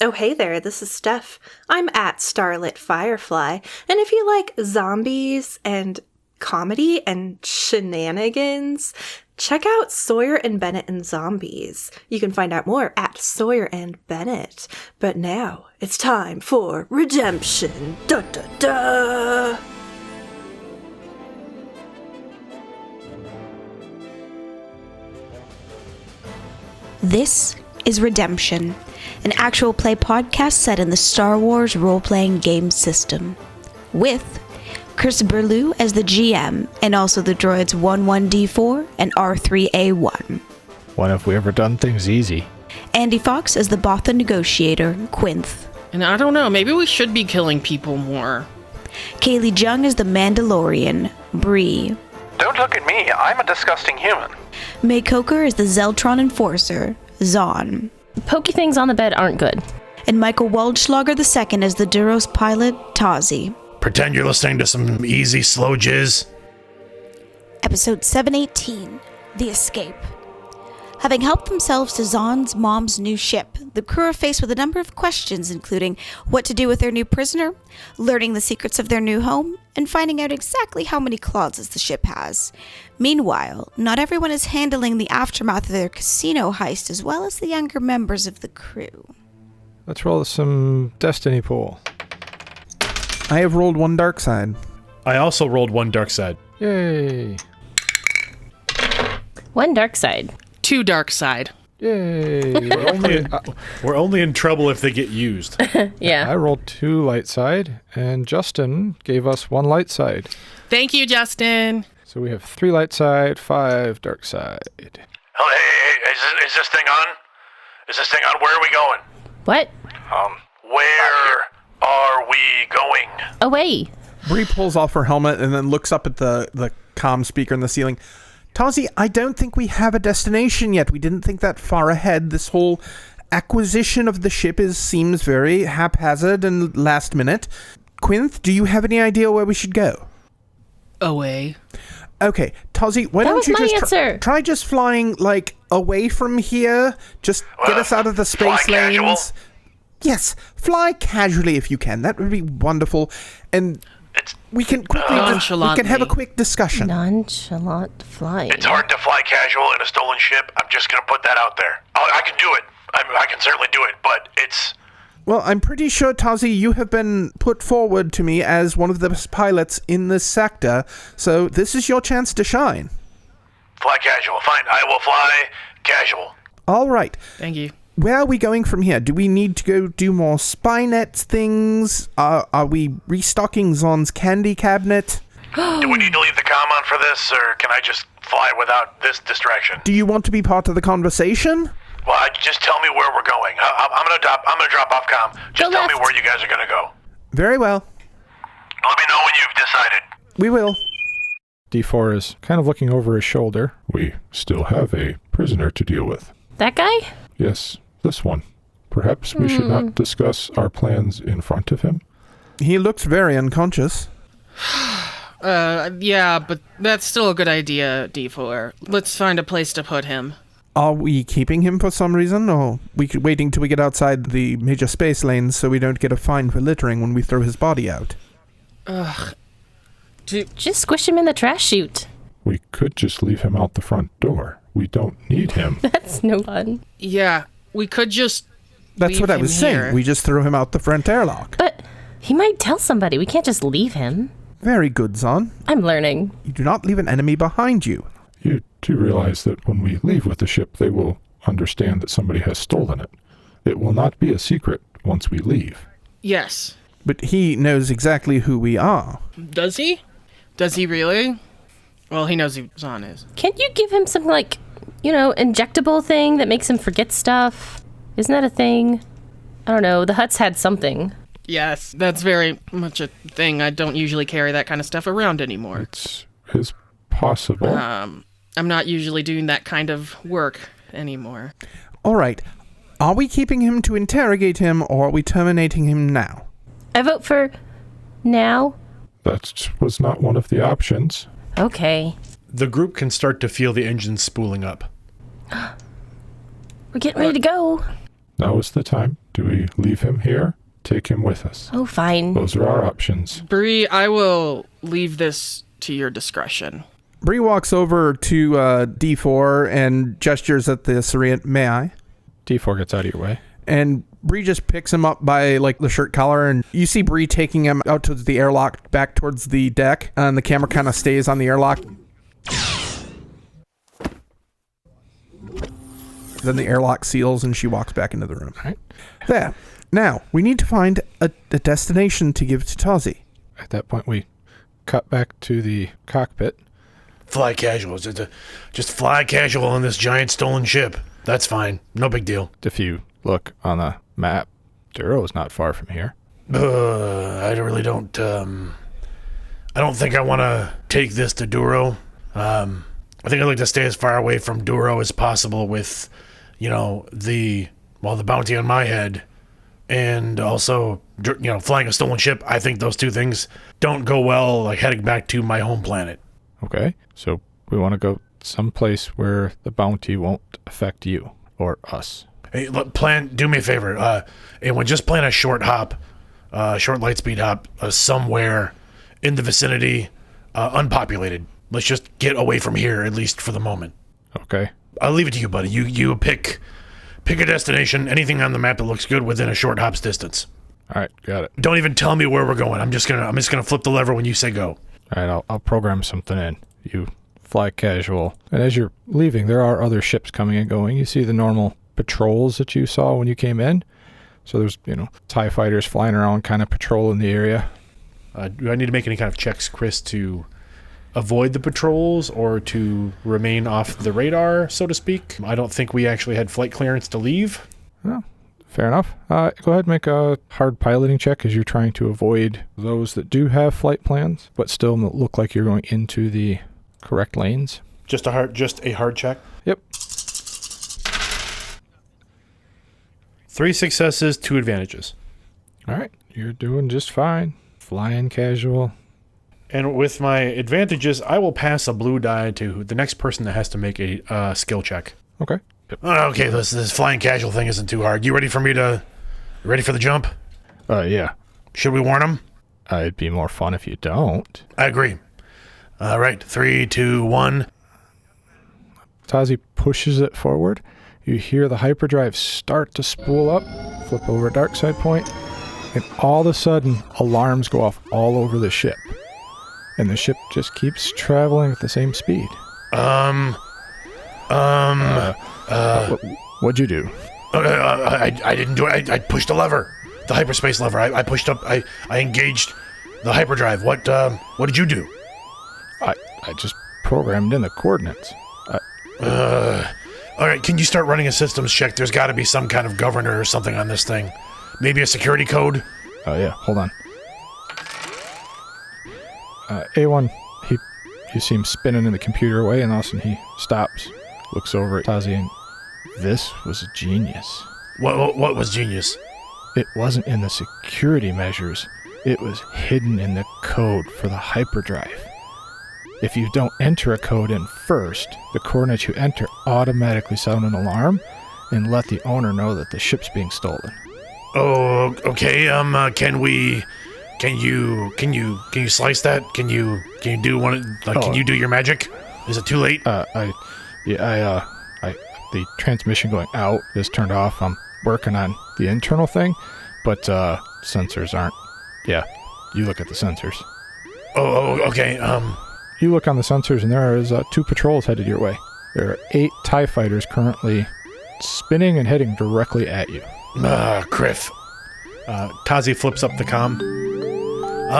Oh, hey there, this is Steph. I'm at Starlit Firefly, and if you like zombies and comedy and shenanigans, check out Sawyer and Bennett and Zombies. You can find out more at Sawyer and Bennett. But now, it's time for redemption. Da da da! This is Redemption, an actual play podcast set in the Star Wars role-playing game system, with Chris Berlew as the GM, and also the droids 11D4 and R3A1. When have we ever done things easy? Andy Fox as the Botha negotiator, Quinth. And I don't know, maybe we should be killing people more. Kaylee Jung as the Mandalorian, Bree. Don't look at me, I'm a disgusting human. May Coker as the Zeltron enforcer, Zhaan. Pokey things on the bed aren't good. And Michael Waldschlager II as the Duros pilot, Tazi. Pretend you're listening to some easy, slow jizz. Episode 718, The Escape. Having helped themselves to Zhaan's mom's new ship, the crew are faced with a number of questions, including what to do with their new prisoner, learning the secrets of their new home, and finding out exactly how many closets the ship has. Meanwhile, not everyone is handling the aftermath of their casino heist as well as the younger members of the crew. Let's roll some Destiny pool. I have rolled one dark side. I also rolled one dark side. Yay! One dark side. 2 dark side. Yay! We're only in trouble if they get used. Yeah. I rolled 2 light side, and Justin gave us 1 light side. Thank you, Justin. So we have 3 light side, 5 dark side. Oh, hey, is this thing on? Is this thing on? Where are we going? What? Where are we going? Away. Bree pulls off her helmet and then looks up at the comm speaker in the ceiling. Tazi, I don't think we have a destination yet. We didn't think that far ahead. This whole acquisition of the ship seems very haphazard and last minute. Quinth, do you have any idea where we should go? Away. Okay, Tazi, why That don't was you my just answer. try just flying, like, away from here? Just get us out of the space fly lanes. casual? Yes, fly casually if you can. That would be wonderful. And we can quickly we can have a quick discussion. Nonchalant flying. It's hard to fly casual in a stolen ship. I'm just going to put that out there. I can do it. I can certainly do it, but it's... Well, I'm pretty sure, Tazi, you have been put forward to me as one of the best pilots in this sector, so this is your chance to shine. Fly casual. Fine, I will fly casual. All right. Thank you. Where are we going from here? Do we need to go do more spy net things? Are we restocking Zhaan's candy cabinet? Do we need to leave the comm on for this, or can I just fly without this distraction? Do you want to be part of the conversation? Well, just tell me where we're going. I'm gonna drop off comm. Just tell me where you guys are gonna go. Very well. Let me know when you've decided. We will. D4 is kind of looking over his shoulder. We still have a prisoner to deal with. That guy? Yes, this one. Perhaps we should not discuss our plans in front of him. He looks very unconscious. Yeah, but that's still a good idea, D4. Let's find a place to put him. Are we keeping him for some reason, or we waiting till we get outside the major space lanes so we don't get a fine for littering when we throw his body out? Just squish him in the trash chute. We could just leave him out the front door. We don't need him. That's no fun. Yeah, we could just That's leave what I him was here. saying. We just threw him out the front airlock. But he might tell somebody. We can't just leave him. Very good, Zhaan. I'm learning. You do not leave an enemy behind you. You do realize that when we leave with the ship, they will understand that somebody has stolen it. It will not be a secret once we leave. Yes. But he knows exactly who we are. Does he? Does he really? Well, he knows who Zhaan is. Can't you give him some, injectable thing that makes him forget stuff? Isn't that a thing? I don't know. The Hutts had something. Yes, that's very much a thing. I don't usually carry that kind of stuff around anymore. It's possible. I'm not usually doing that kind of work anymore. All right. Are we keeping him to interrogate him, or are we terminating him now? I vote for now. That was not one of the options. Okay. The group can start to feel the engines spooling up. We're getting ready to go. Now is the time. Do we leave him here? Take him with us. Oh, fine. Those are our options. Bree, I will leave this to your discretion. Bree walks over to D4 and gestures at the Syrian. May I? D4 gets out of your way. And Bree just picks him up by like the shirt collar, and you see Bree taking him out towards the airlock, back towards the deck, and the camera kind of stays on the airlock. Then the airlock seals, and she walks back into the room. All right. There. Now, we need to find a destination to give to Tazi. At that point, we cut back to the cockpit. Fly casual. Just fly casual on this giant stolen ship. That's fine. No big deal. If you look on the map, Duro is not far from here. I really don't. I don't think I want to take this to Duro. I think I'd like to stay as far away from Duro as possible with, the bounty on my head, and also, flying a stolen ship. I think those two things don't go well, like heading back to my home planet. Okay, so we want to go someplace where the bounty won't affect you or us. Hey, look, do me a favor. And just plan a short light speed hop, somewhere in the vicinity, unpopulated. Let's just get away from here, at least for the moment. Okay. I'll leave it to you, buddy. You pick a destination, anything on the map that looks good within a short hop's distance. All right, got it. Don't even tell me where we're going. I'm just gonna flip the lever when you say go. All right, I'll program something in. You fly casual, and as you're leaving, there are other ships coming and going. You see the normal patrols that you saw when you came in. So there's, TIE fighters flying around, kind of patrolling the area. Do I need to make any kind of checks, Chris, to avoid the patrols or to remain off the radar, so to speak? I don't think we actually had flight clearance to leave. Well, fair enough. Go ahead and make a hard piloting check as you're trying to avoid those that do have flight plans, but still look like you're going into the correct lanes. Just a hard check? Yep. 3 successes, 2 advantages. All right, you're doing just fine. Flying casual. And with my advantages, I will pass a blue die to the next person that has to make a skill check. Okay. Okay, this flying casual thing isn't too hard. You ready for the jump? Yeah. Should we warn him? It'd be more fun if you don't. I agree. All right, 3, 2, 1. Tazi pushes it forward. You hear the hyperdrive start to spool up, flip over a dark side point, and all of a sudden, alarms go off all over the ship. And the ship just keeps traveling at the same speed. What'd you do? I didn't do it. I pushed the lever, the hyperspace lever. I pushed up. I engaged the hyperdrive. What did you do? I just programmed in the coordinates. All right, can you start running a systems check? There's got to be some kind of governor or something on this thing. Maybe a security code? Yeah, hold on. A1, you see him spinning in the computer away, and all of a sudden he stops, looks over at Tazi, and this was genius. What was genius? It wasn't in the security measures. It was hidden in the code for the hyperdrive. If you don't enter a code in first, the coordinates you enter automatically sound an alarm and let the owner know that the ship's being stolen. Oh, okay. Can you slice that? Can you do one? Can you do your magic? Is it too late? The transmission going out is turned off. I'm working on the internal thing, but sensors aren't. Yeah, you look at the sensors. Oh, okay. You look on the sensors, and there is 2 patrols headed your way. There are 8 TIE fighters currently spinning and heading directly at you. Criff. Tazi flips up the comm.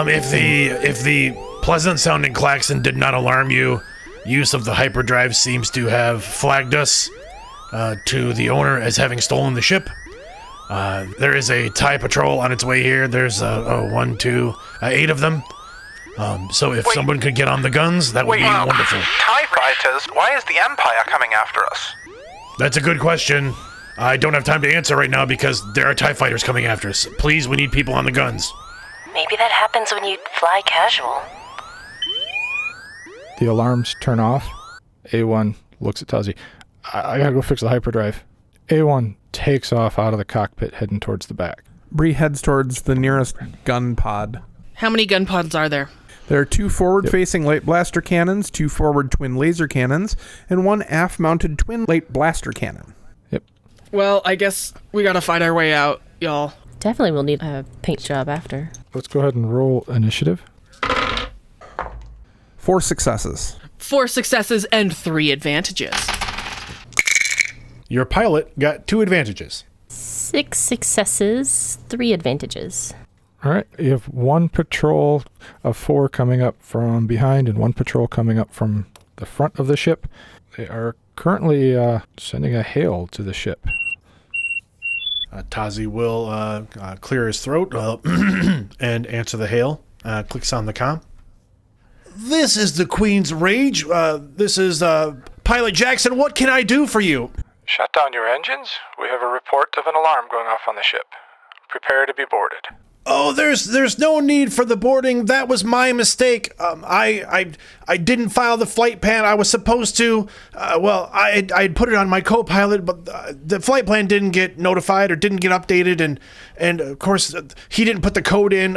If the pleasant-sounding klaxon did not alarm you, use of the hyperdrive seems to have flagged us to the owner as having stolen the ship. There is a TIE patrol on its way here. There's 1, 2, 8 of them. So if someone could get on the guns, that would be wonderful. TIE fighters? Why is the Empire coming after us? That's a good question. I don't have time to answer right now because there are TIE fighters coming after us. Please, we need people on the guns. Maybe that happens when you fly casual. The alarms turn off. A1 looks at Tazi. I gotta go fix the hyperdrive. A1, takes off out of the cockpit heading towards the back. Bree heads towards the nearest gun pod. How many gun pods are there? There are 2 forward-facing light blaster cannons, 2 forward twin laser cannons, and 1 aft-mounted twin light blaster cannon. Yep. Well, I guess we gotta fight our way out, y'all. Definitely will need a paint job after. Let's go ahead and roll initiative. 4 successes. 4 successes and 3 advantages. Your pilot got 2 advantages. 6 successes, 3 advantages. All right. You have 1 patrol of 4 coming up from behind and 1 patrol coming up from the front of the ship. They are currently sending a hail to the ship. Tazi will clear his throat and answer the hail. Clicks on the comm. This is the Queen's Rage. This is Pilot Jackson. What can I do for you? Shut down your engines. We have a report of an alarm going off on the ship. Prepare to be boarded. Oh, there's no need for the boarding. That was my mistake. I didn't file the flight plan. I was supposed to. I'd put it on my co-pilot, but the flight plan didn't get notified or didn't get updated, and of course he didn't put the code in.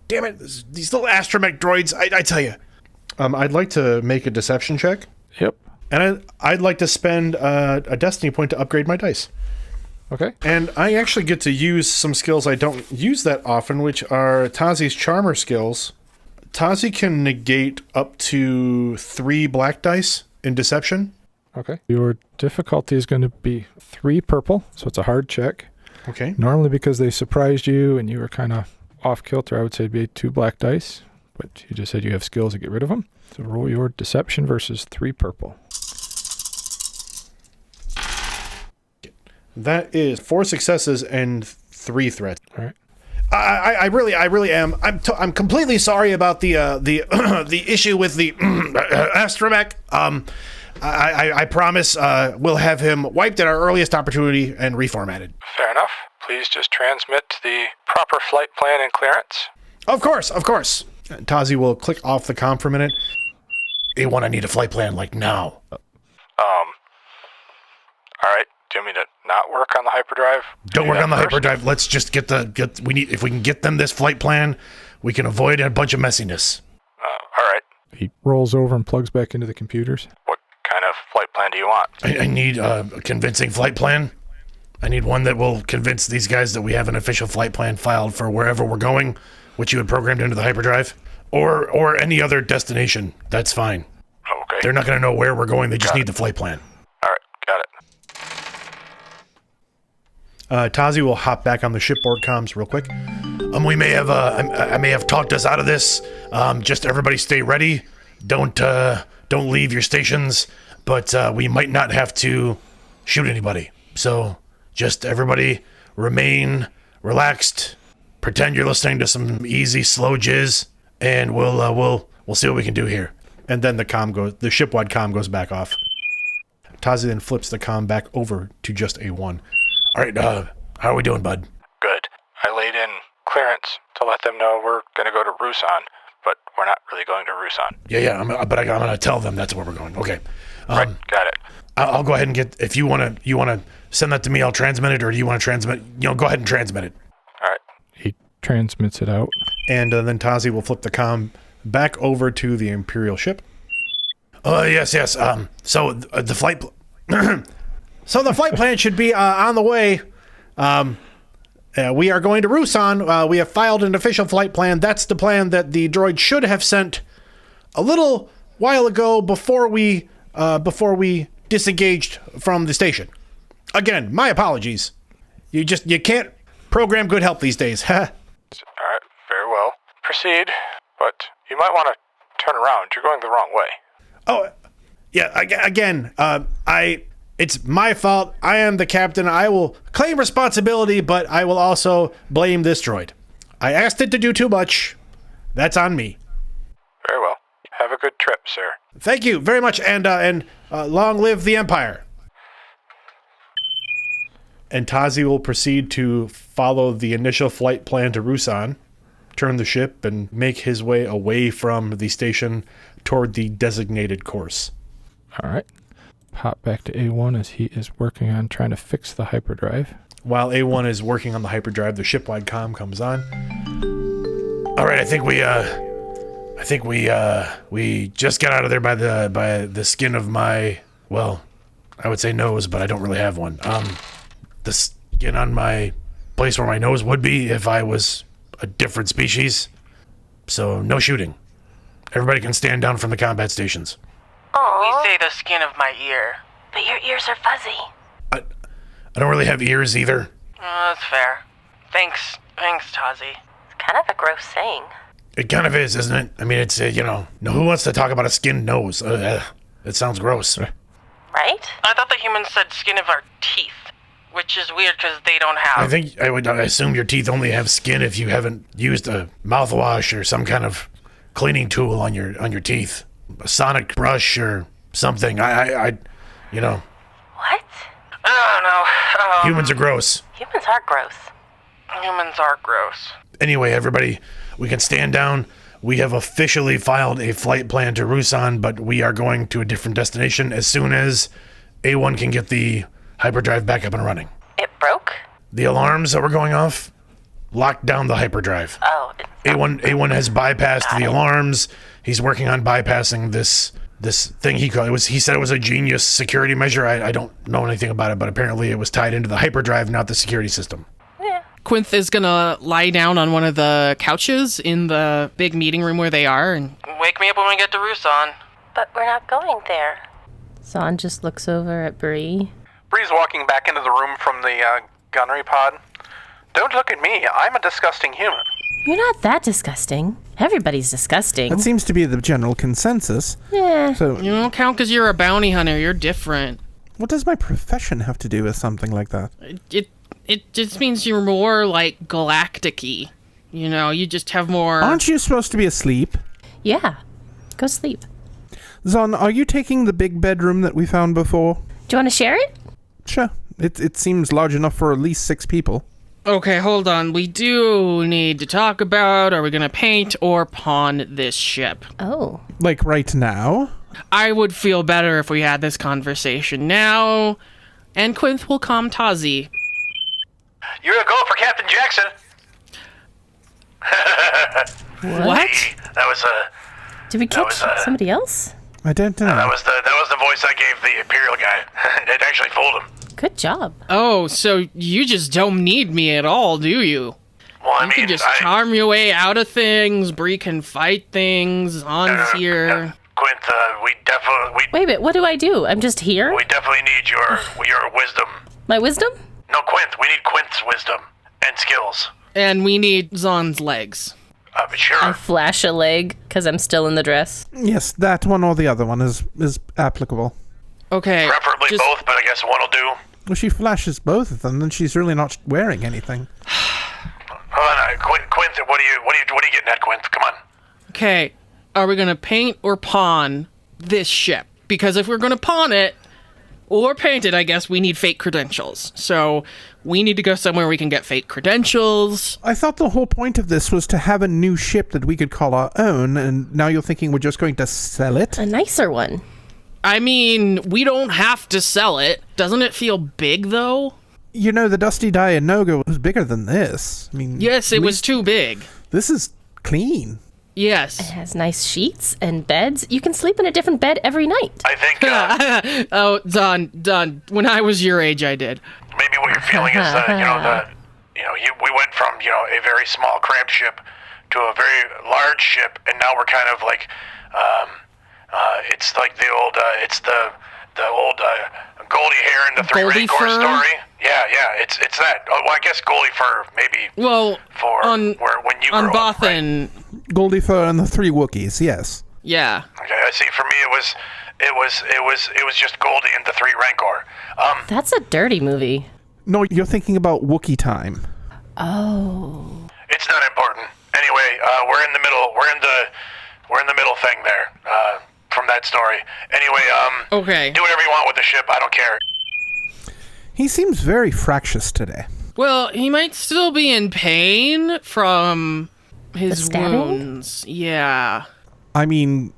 Damn it, these little astromech droids. I tell you. I'd like to make a deception check. Yep. And I'd like to spend a destiny point to upgrade my dice. Okay. And I actually get to use some skills I don't use that often, which are Tazi's Charmer skills. Tazi can negate up to 3 black dice in deception. Okay. Your difficulty is going to be 3 purple, so it's a hard check. Okay. Normally, because they surprised you and you were kind of off kilter, I would say it'd be 2 black dice, but you just said you have skills to get rid of them. So roll your deception versus 3 purple. That is 4 successes and 3 threats. All right. I really am. I'm completely sorry about the the issue with the astromech. I promise we'll have him wiped at our earliest opportunity and reformatted. Fair enough. Please just transmit the proper flight plan and clearance. Of course. Tazi will click off the comm for a minute. A1, I need a flight plan like now. All right. Do you want me to not work on the hyperdrive? Don't work on the hyperdrive. Let's just if we can get them this flight plan, we can avoid a bunch of messiness. All right. He rolls over and plugs back into the computers. What kind of flight plan do you want? I need a convincing flight plan. I need one that will convince these guys that we have an official flight plan filed for wherever we're going, which you had programmed into the hyperdrive, or any other destination. That's fine. Okay. They're not going to know where we're going. They just need the flight plan. All right. Got it. Tazi will hop back on the shipboard comms real quick. We may have I may have talked us out of this. Just everybody stay ready. Don't leave your stations, but we might not have to shoot anybody. So just everybody remain relaxed. Pretend you're listening to some easy, slow jizz, and we'll see what we can do here. And then the shipwide comm goes back off. Tazi then flips the comm back over to just A1. All right, how are we doing, bud? Good. I laid in clearance to let them know we're going to go to Rusan, but we're not really going to Rusan. Yeah, but I'm going to tell them that's where we're going. Okay. Right, got it. I'll go ahead and get, if you want to send that to me, I'll transmit it, or do you want to transmit, go ahead and transmit it. All right. He transmits it out. And then Tazi will flip the comm back over to the Imperial ship. Yes. So the flight... So the flight plan should be on the way. We are going to Rusan. We have filed an official flight plan. That's the plan that the droid should have sent a little while ago before we disengaged from the station. Again, my apologies. You can't program good help these days. All right, very well. Proceed, but you might want to turn around. You're going the wrong way. Oh, yeah, again, it's my fault. I am the captain. I will claim responsibility, but I will also blame this droid. I asked it to do too much. That's on me. Very well. Have a good trip, sir. Thank you very much, and long live the Empire. And Tazi will proceed to follow the initial flight plan to Rusan, turn the ship, and make his way away from the station toward the designated course. All right. pop back to A1 as he is working on trying to fix the hyperdrive. While A1 is working on the hyperdrive, the shipwide comm comes on. All right, I think we just got out of there by the skin of my, well, I would say nose, but I don't really have one. The skin on my place where my nose would be if I was a different species. So no shooting. Everybody can stand down from the combat stations. Aww. We say the skin of my ear. But your ears are fuzzy. I don't really have ears either. That's fair. Thanks, Tazi. It's kind of a gross saying. It kind of is, isn't it? I mean, it's, who wants to talk about a skinned nose? It sounds gross. Right? I thought the humans said skin of our teeth, which is weird because they don't have. I assume your teeth only have skin if you haven't used a mouthwash or some kind of cleaning tool on your teeth. A sonic brush or something. What? I don't know. Humans are gross. Humans are gross. Humans are gross. Anyway, everybody, we can stand down. We have officially filed a flight plan to Rusan, but we are going to a different destination as soon as A1 can get the hyperdrive back up and running. It broke? The alarms that were going off locked down the hyperdrive. Oh. A1 has bypassed the alarms. He's working on bypassing this thing he called. He said it was a genius security measure. I don't know anything about it, but apparently it was tied into the hyperdrive, not the security system. Quinth is gonna lie down on one of the couches in the big meeting room where they are and wake me up when we get to Rusan. But we're not going there. Zhaan just looks over at Bree. Bree's walking back into the room from the gunnery pod. Don't look at me. I'm a disgusting human. You're not that disgusting. Everybody's disgusting. That seems to be the general consensus. Yeah. So, You don't count because you're a bounty hunter. You're different. what does my profession have to do with something like that? It just means you're more like galactic-y. You just have more... Aren't you supposed to be asleep? Yeah. Go sleep. Zhaan, are you taking the big bedroom that we found before? Do you want to share it? Sure. It seems large enough for at least 6 people. Okay, hold on. We do need to talk about, are we going to paint or pawn this ship? Oh. Like right now? I would feel better if we had this conversation now. And Quinth will calm Tazi. You're a goal for Captain Jackson. What? That was Did we catch somebody else? I don't know. that was the voice I gave the Imperial guy. It actually fooled him. Good job. Oh, so you just don't need me at all, do you? Well, I You can just charm your way out of things. Bree can fight things. Zahn's here. Quinth, we definitely Wait, what do I do? I'm just here? we definitely need your wisdom. My wisdom? No, Quinth. We need Quinth's wisdom and skills. And we need Zahn's legs. Sure. I flash a leg because I'm still in the dress. Yes, that one or the other one is applicable. Okay. Preferably both, but I guess one will do. Well, she flashes both of them, then she's really not wearing anything. Hold on, Quinth. What are you getting at, Quinth? Come on. Okay. Are we going to paint or pawn this ship? Because if we're going to pawn it or paint it, I guess we need fake credentials. So we need to go somewhere we can get fake credentials. I thought the whole point of this was to have a new ship that we could call our own, and now you're thinking we're just going to sell it? A nicer one. I mean, we don't have to sell it. Doesn't it feel big, though? You know, the Dusty Dianoga was bigger than this. I mean, Yes, it was too big. This is clean. It Yes. has nice sheets and beds. You can sleep in a different bed every night. I think Oh, done. When I was your age, I did. maybe what you're feeling is we went from a very small cramped ship to a very large ship, and now we're kind of like it's like the old Goldie Hair and the Three Goldie Rancor Fur? story. Yeah, it's that. Oh, well, I guess Goldie Fur maybe. Well, for on when you on grow up, right? Bothan, Goldie Fur and the 3 Wookiees, yes. yeah. Okay, I see. For me, it was just Goldie and the 3 Rancor. That's a dirty movie. No, you're thinking about Wookiee time. Oh. It's not important. Anyway, we're in the middle. We're in the middle thing there. From that story. Anyway, Okay. do whatever you want with the ship. I don't care. He seems very fractious today. Well, he might still be in pain from his The stabbing? wounds. Yeah. I mean,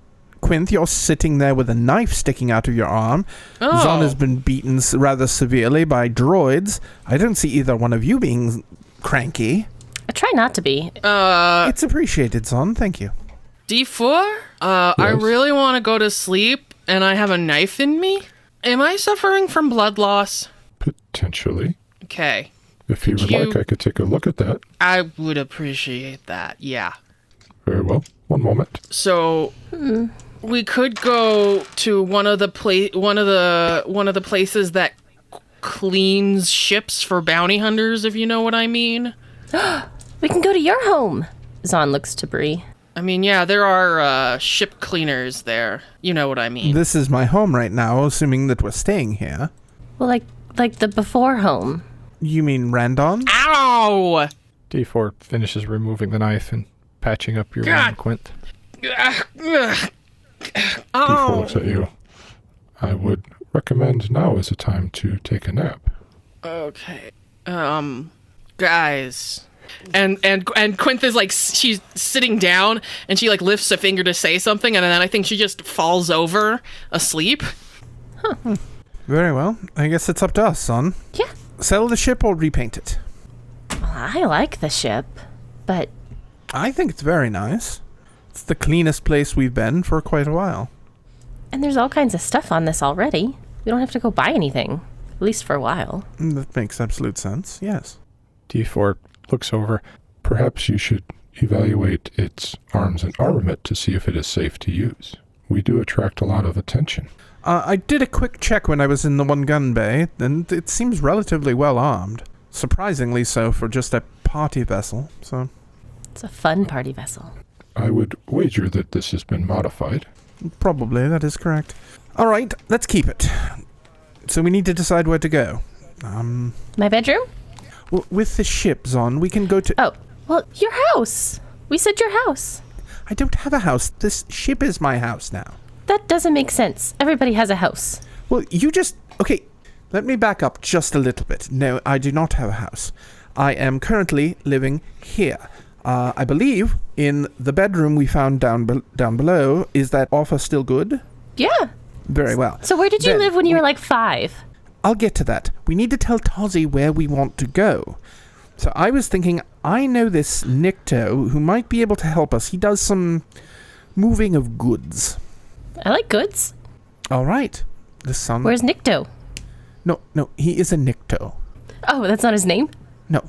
Quinth, you're sitting there with a knife sticking out of your arm. Oh. Zhaan has been beaten rather severely by droids. I don't see either one of you being cranky. I try not to be. It's appreciated, Zhaan. Thank you. D4? I really want to go to sleep, and I have a knife in me? Am I suffering from blood loss? Potentially. Okay. If you would like, I could take a look at that. I would appreciate that, yeah. Very well. One moment. So, we could go to one of the places that cleans ships for bounty hunters, if you know what I mean. We can go to your home. Zhaan looks to Bree. I mean, yeah, there are ship cleaners there. You know what I mean. This is my home right now, assuming that we're staying here. Well, like the before home. You mean Randon? Ow! D4 finishes removing the knife and patching up your wound, Quint. D4 looks at you. I would recommend now is a time to take a nap. Okay. Guys. And Quinth is like, she's sitting down and she like lifts a finger to say something, and then I think she just falls over asleep. Very well. I guess it's up to us, son. Yeah. Sell the ship or repaint it? Well, I like the ship, but I think it's very nice. It's the cleanest place we've been for quite a while. and there's all kinds of stuff on this already. We don't have to go buy anything, at least for a while. That makes absolute sense, yes. D4 looks over. Perhaps you should evaluate its arms and armament to see if it is safe to use. We do attract a lot of attention. I did a quick check when I was in the one-gun bay, and it seems relatively well armed. Surprisingly so for just a party vessel, so... It's a fun party vessel. I would wager that this has been modified. Probably, that is correct. All right, let's keep it. So we need to decide where to go. My bedroom? Well, with the ship, Zhaan, we can go to... Oh, well, your house. We said your house. I don't have a house. This ship is my house now. That doesn't make sense. Everybody has a house. Well, you just... Okay, let me back up just a little bit. No, I do not have a house. I am currently living here. I believe in the bedroom we found down below. Is that offer still good? Yeah. Very well. So where did you Then live when you were like 5? I'll get to that. We need to tell Tozzy where we want to go. So I was thinking, I know this Nikto who might be able to help us. He does some moving of goods. I like goods. All right. The son... Where's Nikto? No, he is a Nikto. Oh, that's not his name? No.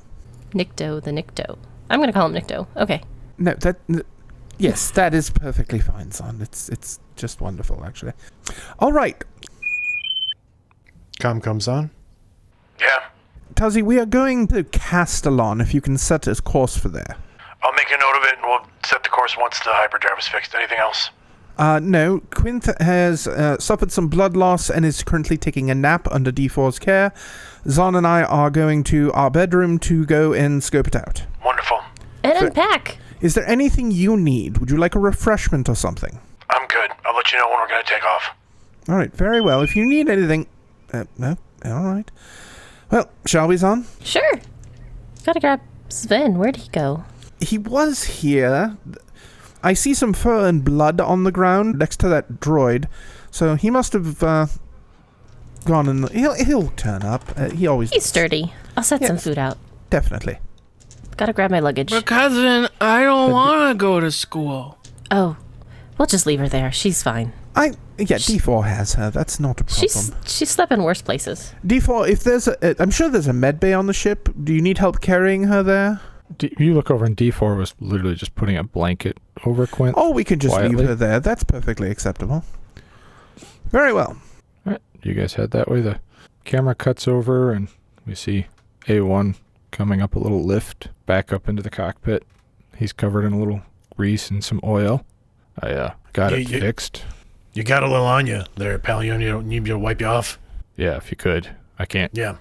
Nikto the Nikto. I'm going to call him Nikto. Okay. No, yes, that is perfectly fine, son. It's just wonderful, actually. All right. Comes on. Yeah, Tuzzy, we are going to Castellon, if you can set a course for there. I'll make a note of it and we'll set the course once the hyperdrive is fixed. Anything else? No, Quinth has suffered some blood loss and is currently taking a nap under D4's care. Zhaan and I are going to our bedroom to go and scope it out. Wonderful. And So- unpack. Is there anything you need? Would you like a refreshment or something? I'm good. I'll let you know when we're going to take off. All right, very well. If you need anything... no, all right. Well, shall we, Zhaan? Sure. Gotta grab Sven. Where'd he go? He was here. I see some fur and blood on the ground next to that droid, so he must have gone in. He'll turn up. He always. He's sturdy. I'll set some Yes. food out. Definitely. Gotta grab my luggage. But cousin, I don't want to go to school. Oh, we'll just leave her there. She's fine. D4 has her. That's not a problem. She's slept in worse places. D4, if there's I'm sure there's a med bay on the ship. Do you need help carrying her there? You look over and D4 was literally just putting a blanket over Quint. Oh, we can just quietly. leave her there. That's perfectly acceptable. Very well. All right, you guys head that way. The camera cuts over and we see A1 coming up a little lift back up into the cockpit. He's covered in a little grease and some oil. I got it fixed. You got a little on you there, pal. You don't need me to wipe you off? Yeah, if you could. I can't. Yeah.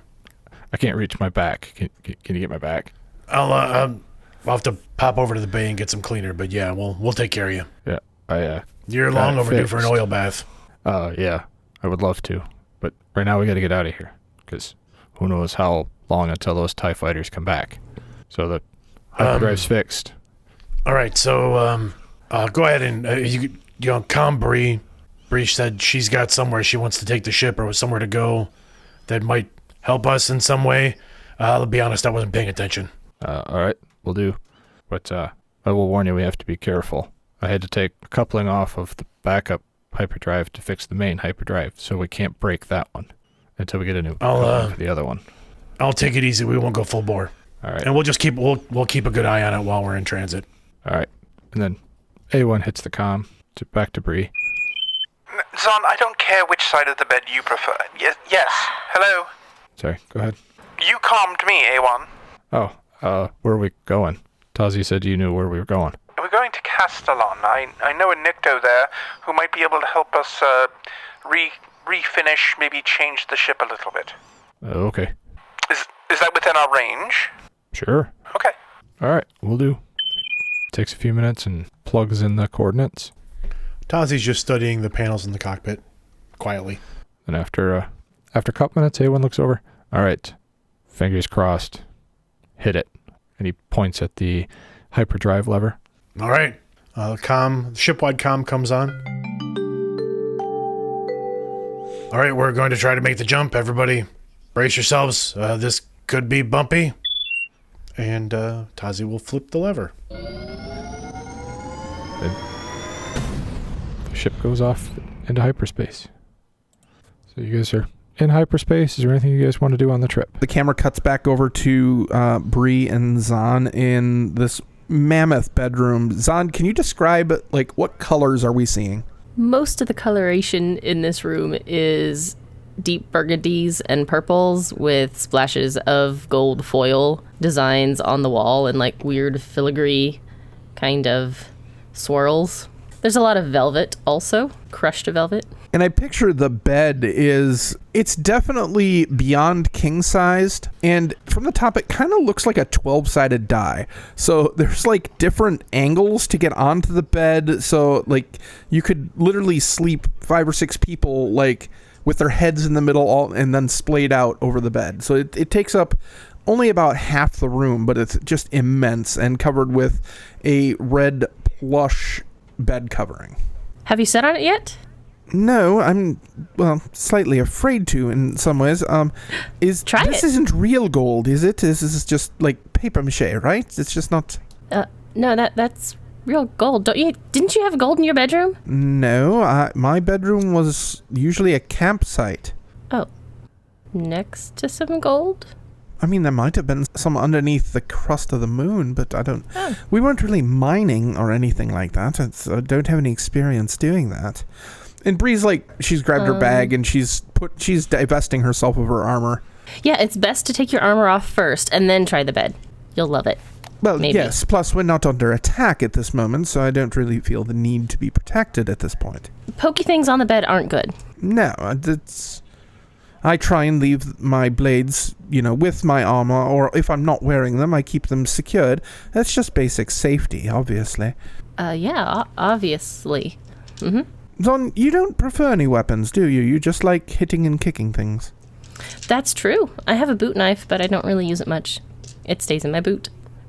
I can't reach my back. Can you get my back? I'll have to pop over to the bay and get some cleaner, but yeah, we'll take care of you. Yeah, You're got long it overdue for an fixed. oil bath. Yeah, I would love to. But right now we got to get out of here because who knows how long until those TIE fighters come back. So the hyperdrive's fixed. All right, so go ahead and calm Bree. Bree said she's got somewhere she wants to take the ship or somewhere to go that might help us in some way. I'll be honest, I wasn't paying attention. All right, we'll do. But I will warn you, we have to be careful. I had to take a coupling off of the backup hyperdrive to fix the main hyperdrive, so we can't break that one until we get a new coupling for the other one. I'll take it easy. We won't go full bore. All right. And we'll just we'll keep a good eye on it while we're in transit. All right. And then A1 hits the comm back to Bree. Zhaan, I don't care which side of the bed you prefer. Yes. Hello? Sorry, go ahead. You calmed me, A1. Oh, where are we going? Tazi said you knew where we were going. We're going to Castellon. I know a Nicto there who might be able to help us refinish, maybe change the ship a little bit. Okay. Is that within our range? Sure. Okay. All right, we'll do. Takes a few minutes and plugs in the coordinates. Tazi's just studying the panels in the cockpit, quietly. And after a couple minutes, A1 looks over. All right, fingers crossed. Hit it. And he points at the hyperdrive lever. All right. Shipwide comm comes on. All right, we're going to try to make the jump. Everybody, brace yourselves. This could be bumpy. And Tazi will flip the lever. The ship goes off into hyperspace. So you guys are in hyperspace. Is there anything you guys want to do on the trip? The camera cuts back over to Bree and Zhaan in this mammoth bedroom. Zhaan, can you describe, like, what colors are we seeing? Most of the coloration in this room is deep burgundies and purples with splashes of gold foil designs on the wall and like weird filigree kind of swirls. There's a lot of velvet also, crushed velvet. And I picture the bed it's definitely beyond king-sized, and from the top it kind of looks like a 12-sided die. So there's like different angles to get onto the bed, so like you could literally sleep 5 or 6 people like with their heads in the middle and then splayed out over the bed. So it takes up only about half the room, but it's just immense and covered with a red plush bed covering. Have you sat on it yet? No, I'm, slightly afraid to in some ways. Try this it. isn't real gold, is it? This is just like paper mache, right? It's just not... No, that's real gold. Didn't you have gold in your bedroom? No, my bedroom was usually a campsite. Oh. Next to some gold? I mean, there might have been some underneath the crust of the moon, but I don't... Oh. We weren't really mining or anything like that. I don't have any experience doing that. And Bree's like, she's grabbed her bag and she's divesting herself of her armor. Yeah, it's best to take your armor off first and then try the bed. You'll love it. Well, Maybe. Yes, plus we're not under attack at this moment, so I don't really feel the need to be protected at this point. Pokey things on the bed aren't good. No, I try and leave my blades, with my armor, or if I'm not wearing them, I keep them secured. That's just basic safety, obviously. Yeah, obviously. Mm-hmm. Zhaan, you don't prefer any weapons, do you? You just like hitting and kicking things. That's true. I have a boot knife, but I don't really use it much. It stays in my boot,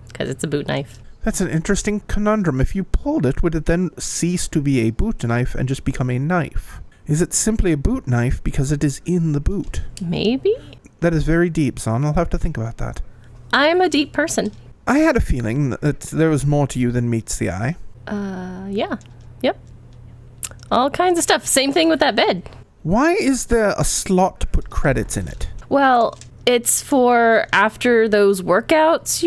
because it's a boot knife. That's an interesting conundrum. If you pulled it, would it then cease to be a boot knife and just become a knife? Is it simply a boot knife because it is in the boot? Maybe? That is very deep, Zhaan. I'll have to think about that. I'm a deep person. I had a feeling that there was more to you than meets the eye. Yeah. Yep. All kinds of stuff. Same thing with that bed. Why is there a slot to put credits in it? Well, it's for after those workouts,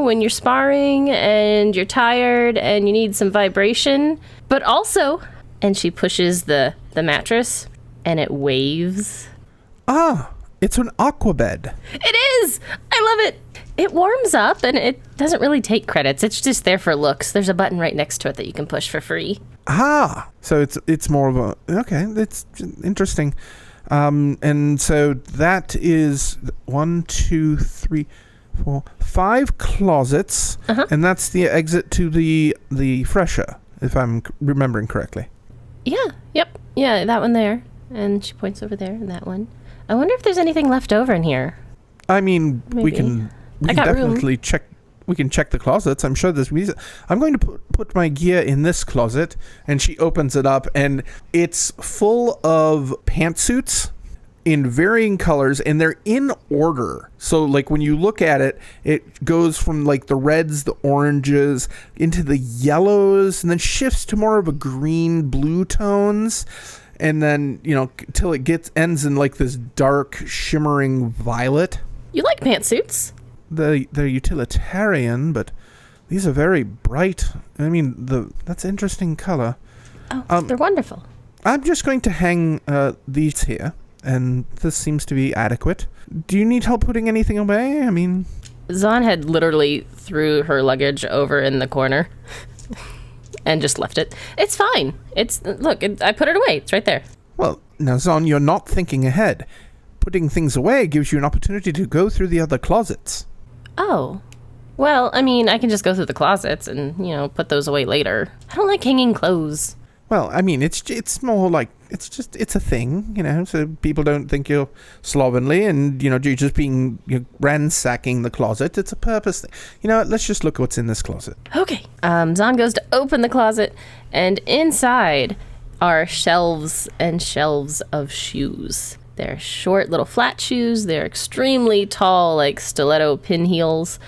when you're sparring and you're tired and you need some vibration. But also, and she pushes the mattress and it waves. Ah, it's an aqua bed. It is! I love it! It warms up and it doesn't really take credits. It's just there for looks. There's a button right next to it that you can push for free. Ah, so it's more of a... Okay, that's interesting. And so that is 1, 2, 3, 4, 5 closets, and that's the exit to the fresher, if I'm remembering correctly. Yeah, yep. Yeah, that one there. And she points over there, and that one. I wonder if there's anything left over in here. I mean, we Maybe. can I got room. definitely check We can check the closets. I'm sure there's reason. I'm going to put my gear in this closet, and she opens it up, and it's full of pantsuits in varying colors, and they're in order. So, like, when you look at it, it goes from, like, the reds, the oranges, into the yellows, and then shifts to more of a green-blue tones, and then, you know, till it ends in, like, this dark, shimmering violet. You like pantsuits? They're utilitarian, but these are very bright. I mean, that's interesting color. Oh, they're wonderful. I'm just going to hang these here. And this seems to be adequate. Do you need help putting anything away? I mean... Zhaan had literally threw her luggage over in the corner and just left it. It's fine. I put it away. It's right there. Well, now, Zhaan, you're not thinking ahead. Putting things away gives you an opportunity to go through the other closets. Oh. Well, I mean, I can just go through the closets and, put those away later. I don't like hanging clothes. Well, I mean, it's more like, it's a thing, so people don't think you're slovenly and, you're just you're ransacking the closet. It's a purpose thing. Let's just look at what's in this closet. Okay. Zhaan goes to open the closet, and inside are shelves and shelves of shoes. They're short little flat shoes. They're extremely tall, like stiletto pin heels.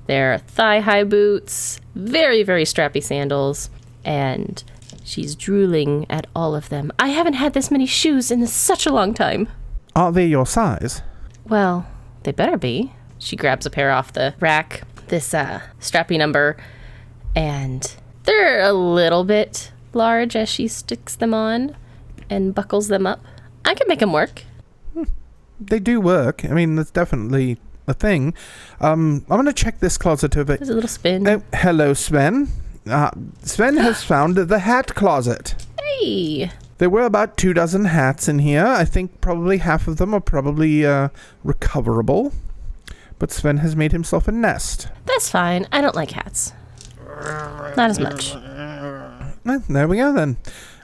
They're thigh-high boots, very, very strappy sandals, and... she's drooling at all of them. I haven't had this many shoes in such a long time. Are they your size? Well, they better be. She grabs a pair off the rack, this strappy number, and they're a little bit large as she sticks them on and buckles them up. I can make them work. They do work. I mean, that's definitely a thing. I'm going to check this closet over. There's a little spin. Hello, Sven. Sven has found the hat closet. Hey! There were about 24 hats in here. I think probably half of them are probably recoverable. But Sven has made himself a nest. That's fine. I don't like hats. Not as much. There we go then.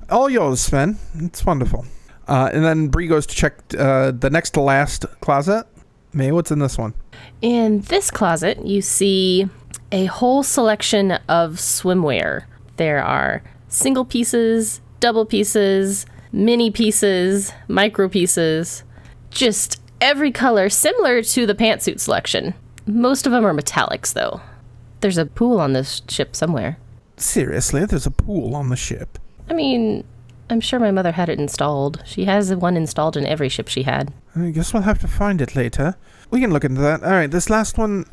All yours, Sven. It's wonderful. And then Bree goes to check the next to last closet. May, what's in this one? In this closet, you see a whole selection of swimwear. There are single pieces, double pieces, mini pieces, micro pieces, just every color similar to the pantsuit selection. Most of them are metallics, though. There's a pool on this ship somewhere. Seriously, there's a pool on the ship? I mean, I'm sure my mother had it installed. She has one installed in every ship she had. I guess we'll have to find it later. We can look into that. All right, this last one...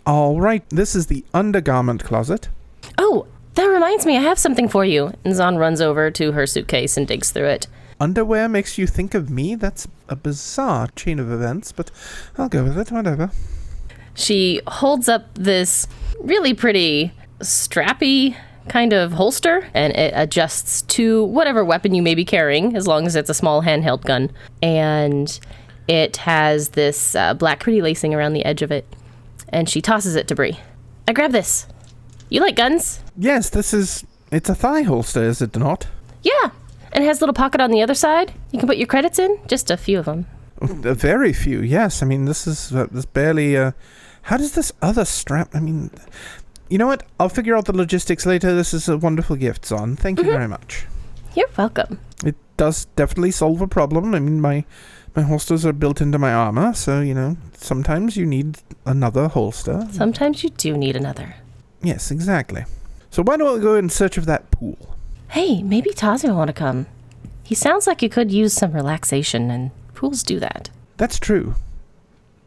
All right, this is the undergarment closet. Oh, that reminds me, I have something for you. And Zhaan runs over to her suitcase and digs through it. Underwear makes you think of me? That's a bizarre chain of events, but I'll go with it, whatever. She holds up this really pretty strappy kind of holster, and it adjusts to whatever weapon you may be carrying, as long as it's a small handheld gun. And it has this black pretty lacing around the edge of it. And she tosses it to Bree. I grab this. You like guns? Yes, it's a thigh holster, is it not? Yeah, and it has a little pocket on the other side. You can put your credits in, just a few of them. Very few, yes. I mean, this barely, how does this other strap, I mean, you know what? I'll figure out the logistics later. This is a wonderful gift, Zhaan. Thank you very much. You're welcome. It does definitely solve a problem. I mean, my holsters are built into my armor, so, sometimes you need another holster. Sometimes you do need another. Yes, exactly. So why don't we go in search of that pool? Hey, maybe Tazi will want to come. He sounds like he could use some relaxation, and pools do that. That's true.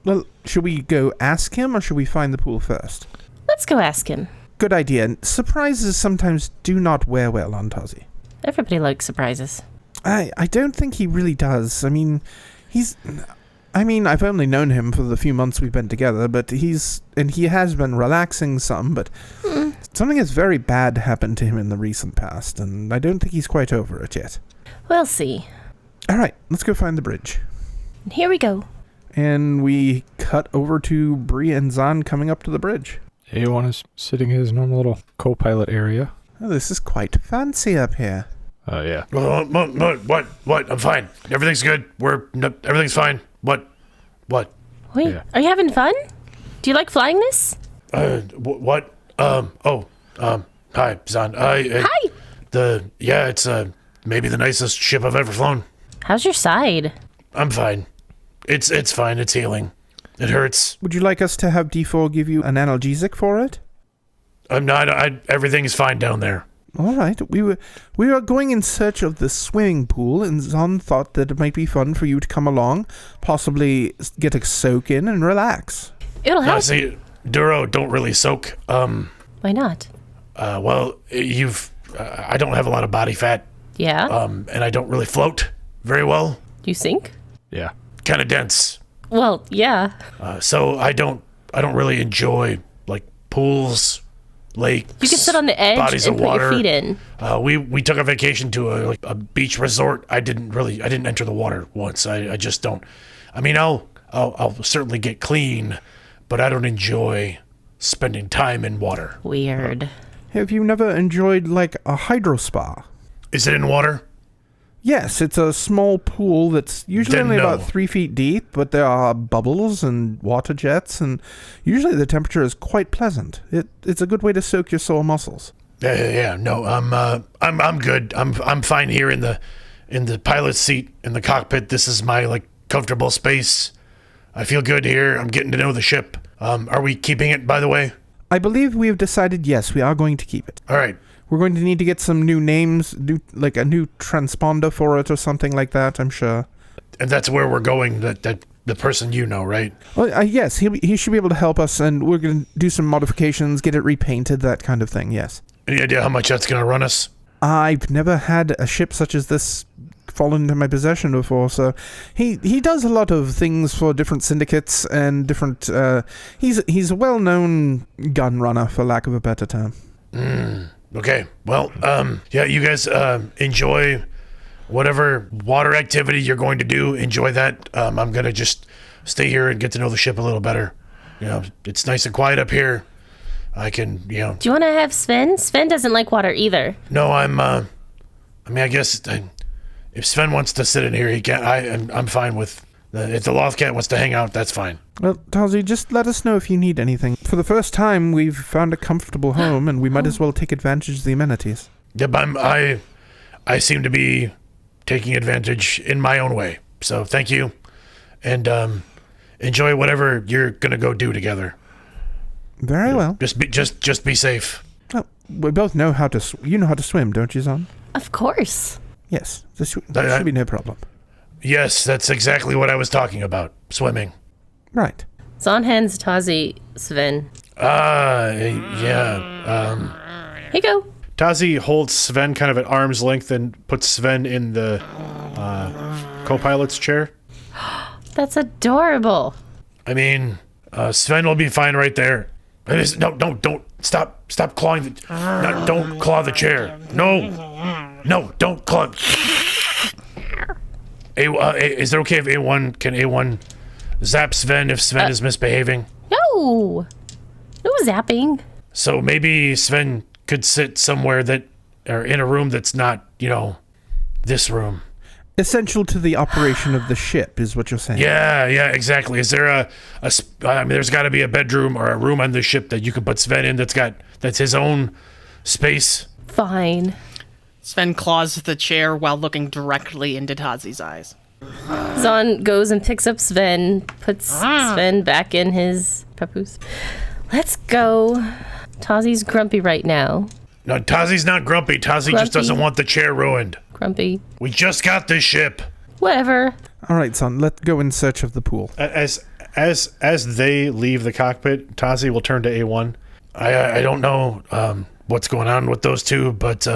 Well, should we go ask him, or should we find the pool first? Let's go ask him. Good idea. Surprises sometimes do not wear well on Tazi. Everybody likes surprises. I don't think he really does. I mean, I've only known him for the few months we've been together, but he has been relaxing some, but something has very bad happened to him in the recent past, and I don't think he's quite over it yet. We'll see. All right, let's go find the bridge. Here we go. And we cut over to Bree and Zhaan coming up to the bridge. A1 is sitting in his normal little co-pilot area. Oh, this is quite fancy up here. Yeah. What? I'm fine. Everything's good. Everything's fine. What? Wait, Yeah. Are you having fun? Do you like flying this? What? Hi, Zhaan. Hi. It's maybe the nicest ship I've ever flown. How's your side? I'm fine. It's fine. It's healing. It hurts. Would you like us to have D4 give you an analgesic for it? I'm not. Everything's fine down there. All right. We were going in search of the swimming pool, and Zhaan thought that it might be fun for you to come along, possibly get a soak in and relax. It'll help. See, Duro don't really soak. Why not? Well, I don't have a lot of body fat. Yeah? And I don't really float very well. You sink? Yeah. Kind of dense. Well, yeah. So I don't really enjoy like pools, lakes. You can sit on the edge bodies and of put water. your feet in. We took a vacation to a beach resort. I didn't enter the water once. I just don't. I mean, I'll certainly get clean, but I don't enjoy spending time in water. Weird. Have you never enjoyed, like, a hydro spa? Is it in water? Yes, it's a small pool that's usually Then only no. about 3 feet deep, but there are bubbles and water jets, and usually the temperature is quite pleasant. It's a good way to soak your sore muscles. No, I'm good. I'm fine here in the pilot's seat in the cockpit. This is my like comfortable space. I feel good here. I'm getting to know the ship. Are we keeping it, by the way? I believe we have decided, yes, we are going to keep it. All right. We're going to need to get some new names, like a new transponder for it or something like that, I'm sure. And that's where we're going, that the person you know, right? Well, yes, he should be able to help us, and we're going to do some modifications, get it repainted, that kind of thing, yes. Any idea how much that's going to run us? I've never had a ship such as this fall into my possession before, so he does a lot of things for different syndicates and different, he's a well-known gun runner, for lack of a better term. Okay, well, you guys enjoy whatever water activity you're going to do. Enjoy that. I'm going to just stay here and get to know the ship a little better. You know, it's nice and quiet up here. I can, Do you want to have Sven? Sven doesn't like water either. No, I guess if Sven wants to sit in here, he can. I'm fine with. If the Lothcat wants to hang out, that's fine. Well, Tazi, just let us know if you need anything. For the first time, we've found a comfortable home, and we might as well take advantage of the amenities. Yep, I seem to be taking advantage in my own way. So thank you, and enjoy whatever you're gonna go do together. Very well. Just be safe. Well, we both know how to. You know how to swim, don't you, Zhaan? Of course. Yes, there should be no problem. Yes, that's exactly what I was talking about. Swimming. Right. Zhaan hands Tazi Sven. Yeah. Here you go. Tazi holds Sven kind of at arm's length and puts Sven in the co-pilot's chair. That's adorable. I mean, Sven will be fine right there. Don't stop clawing don't claw the chair. No, don't claw. Is it okay if A1 zap Sven if Sven is misbehaving? No zapping. So maybe Sven could sit somewhere or in a room that's not, this room. Essential to the operation of the ship is what you're saying. Yeah, exactly. Is there there's got to be a bedroom or a room on the ship that you could put Sven in that's his own space? Fine. Sven claws the chair while looking directly into Tazi's eyes. Zhaan goes and picks up Sven, puts Sven back in his papoose. Let's go. Tazi's grumpy right now. No, Tazi's not grumpy. Tazi just doesn't want the chair ruined. Grumpy. We just got this ship. Whatever. All right, son, let's go in search of the pool. As they leave the cockpit, Tazi will turn to A1. I don't know what's going on with those two, but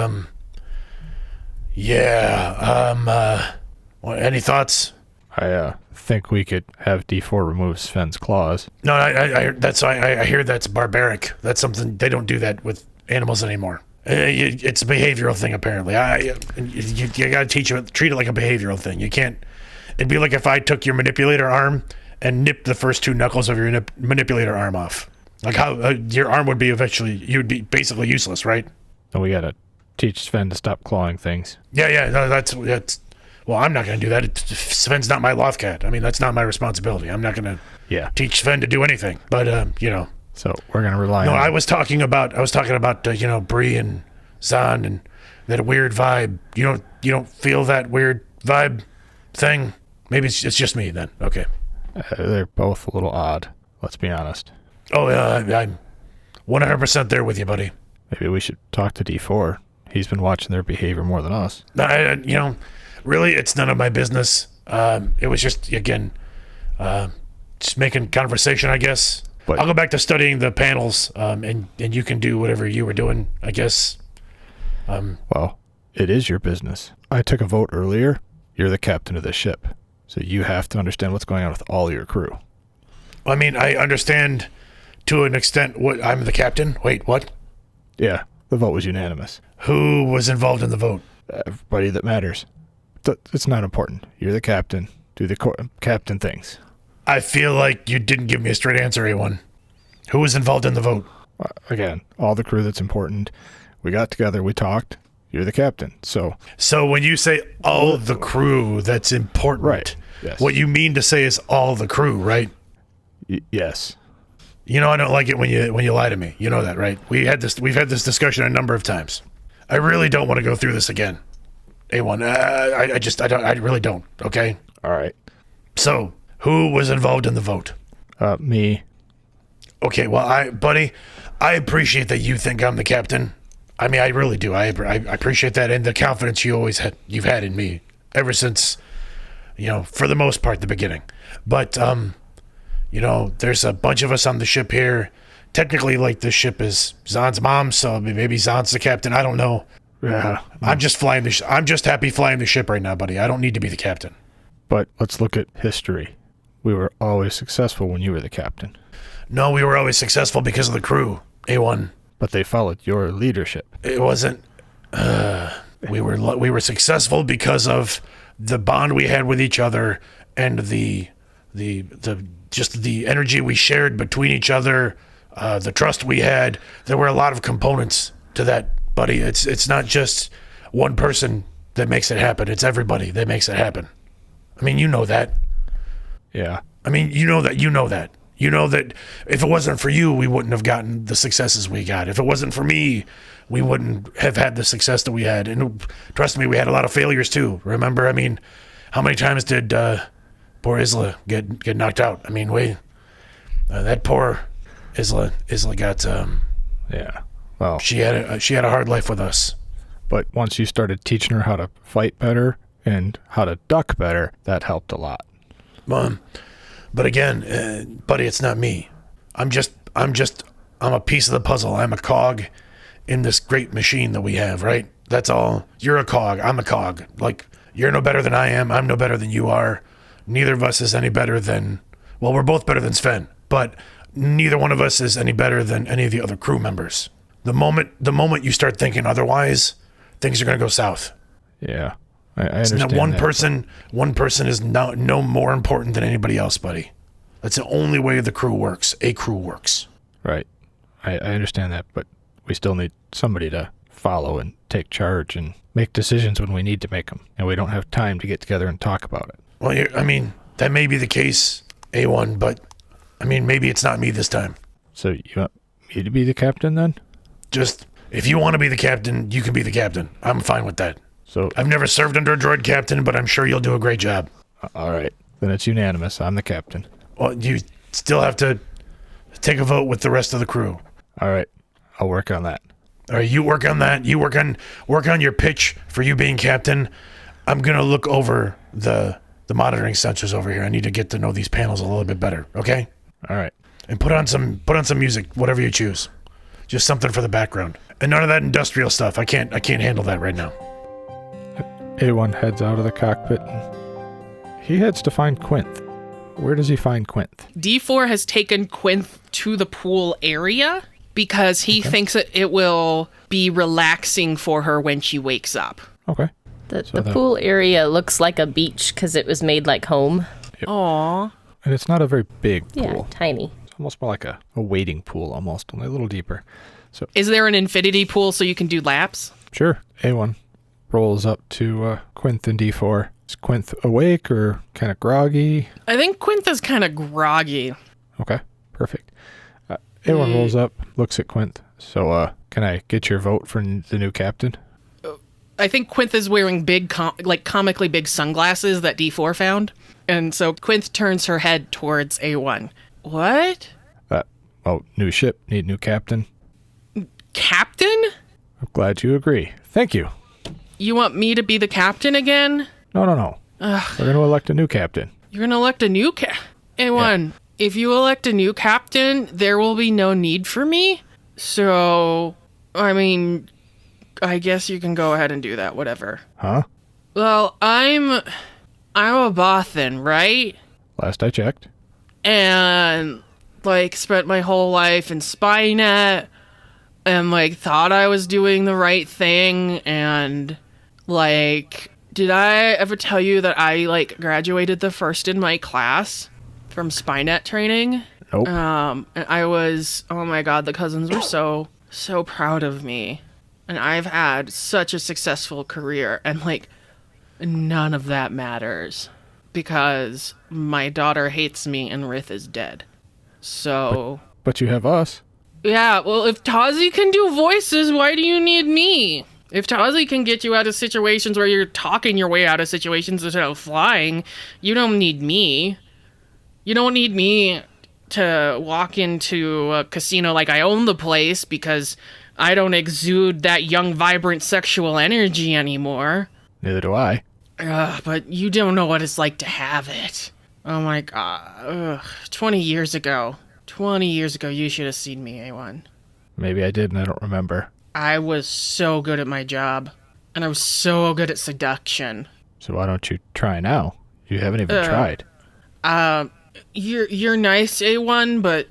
any thoughts? I think we could have D4 remove Sven's claws. No, I hear that's barbaric. That's something they don't do that with animals anymore. It's a behavioral thing, apparently. You got to treat it like a behavioral thing. You can't. It'd be like if I took your manipulator arm and nipped the first 2 knuckles of your manipulator arm off. Like how your arm would be you'd be basically useless, right? And we gotta teach Sven to stop clawing things. Yeah. No, that's. Well, I'm not going to do that. Sven's not my Lothcat. I mean, that's not my responsibility. I'm not going to teach Sven to do anything. But, So we're going to rely No, on... I was talking about Bree and Zhaan and that weird vibe. You don't feel that weird vibe thing? Maybe it's just me then. Okay. They're both a little odd, let's be honest. Oh, yeah, I'm 100% there with you, buddy. Maybe we should talk to D4. He's been watching their behavior more than us. Really, it's none of my business. It was just, again, just making conversation, I guess. But I'll go back to studying the panels, and you can do whatever you were doing, I guess. Well, it is your business. I took a vote earlier. You're the captain of the ship, so you have to understand what's going on with all your crew. I mean, I understand to an extent what I'm the captain. Wait, what? Yeah, the vote was unanimous. Who was involved in the vote? Everybody that matters. It's not important. You're the captain. Do the captain things. I feel like you didn't give me a straight answer, A1. Who was involved in the vote? Again, all the crew that's important. We got together, we talked. You're the captain, so... So when you say all the crew that's important, right? Yes. What you mean to say is all the crew, right? Yes. You know I don't like it when you lie to me. You know that, right? We've had this discussion a number of times. I really don't want to go through this again. A1, I really don't, okay? All right. So, who was involved in the vote? Me. Okay, well, buddy, I appreciate that you think I'm the captain. I mean, I really do. I appreciate that and the confidence you've had in me ever since, for the most part, the beginning. But, there's a bunch of us on the ship here. Technically, the ship is Zhaan's mom, so maybe Zhaan's the captain. I don't know. Yeah. I'm just happy flying the ship right now, buddy. I don't need to be the captain. But let's look at history. We were always successful when you were the captain. No, we were always successful because of the crew, A1. But they followed your leadership. It wasn't. We were successful because of the bond we had with each other and the energy we shared between each other, the trust we had. There were a lot of components to that, buddy. It's not just one person that makes it happen. It's everybody that makes it happen. I mean, you know that. Yeah. I mean, you know that. You know that if it wasn't for you, we wouldn't have gotten the successes we got. If it wasn't for me, we wouldn't have had the success that we had. And trust me, we had a lot of failures too. Remember, I mean, how many times did poor Isla get knocked out? I mean, that poor Isla got. Yeah. Well, she had a hard life with us. But once you started teaching her how to fight better and how to duck better, that helped a lot. But again, buddy, it's not me. I'm a piece of the puzzle. I'm a cog in this great machine that we have, right? That's all. You're a cog. I'm a cog. You're no better than I am. I'm no better than you are. Neither of us is any better than... Well, we're both better than Sven, but neither one of us is any better than any of the other crew members. The moment you start thinking otherwise, things are going to go south. Yeah. I understand one person is no more important than anybody else, buddy. That's the only way the crew works. A crew works. Right. I understand that, but we still need somebody to follow and take charge and make decisions when we need to make them. And we don't have time to get together and talk about it. Well, I mean, that may be the case, A1, but, I mean, maybe it's not me this time. So you want me to be the captain then? Just, if you want to be the captain, you can be the captain. I'm fine with that. So I've never served under a droid captain, but I'm sure you'll do a great job. All right. Then it's unanimous. I'm the captain. Well, you still have to take a vote with the rest of the crew. All right. I'll work on that. All right, you work on that. You work on your pitch for you being captain. I'm going to look over the monitoring sensors over here. I need to get to know these panels a little bit better, okay? All right. And put on some music, whatever you choose. Just something for the background. And none of that industrial stuff. I can't handle that right now. A1 heads out of the cockpit and he heads to find Quinth. Where does he find Quinth? D4 has taken Quinth to the pool area because he thinks that it will be relaxing for her when she wakes up. Okay. The pool area looks like a beach because it was made like home. Yep. Aww. And it's not a very big pool. Yeah, tiny. It's almost more like a wading pool almost, only a little deeper. So is there an infinity pool so you can do laps? Sure. A1 rolls up to Quinth and D4. Is Quinth awake or kind of groggy? I think Quinth is kind of groggy. Okay, perfect. A1 rolls up, looks at Quinth. So, can I get your vote for the new captain? I think Quinth is wearing big, comically big sunglasses that D4 found. And so Quinth turns her head towards A1. What? New ship, need new captain. Captain? I'm glad you agree. Thank you. You want me to be the captain again? No. We're going to elect a new captain. You're going to elect a new A1, if you elect a new captain, there will be no need for me. So, I mean, I guess you can go ahead and do that, whatever. Huh? Well, I'm a Bothan, right? Last I checked. And, spent my whole life in Spynet, and, thought I was doing the right thing, and, did I ever tell you that I, graduated the first in my class from Spynet training? Nope. And I was, oh my god, the cousins were so proud of me. And I've had such a successful career, and, none of that matters. Because my daughter hates me and Rith is dead. So... But you have us. Yeah, well, if Tazi can do voices, why do you need me? If Tazi can get you out of situations where you're talking your way out of situations instead of flying, you don't need me. You don't need me to walk into a casino like I own the place because I don't exude that young, vibrant sexual energy anymore. Neither do I. But you don't know what it's like to have it. Oh my god. 20 years ago, you should have seen me, A1. Maybe I did and I don't remember. I was so good at my job. And I was so good at seduction. So why don't you try now? You haven't even tried. You're nice, A1, but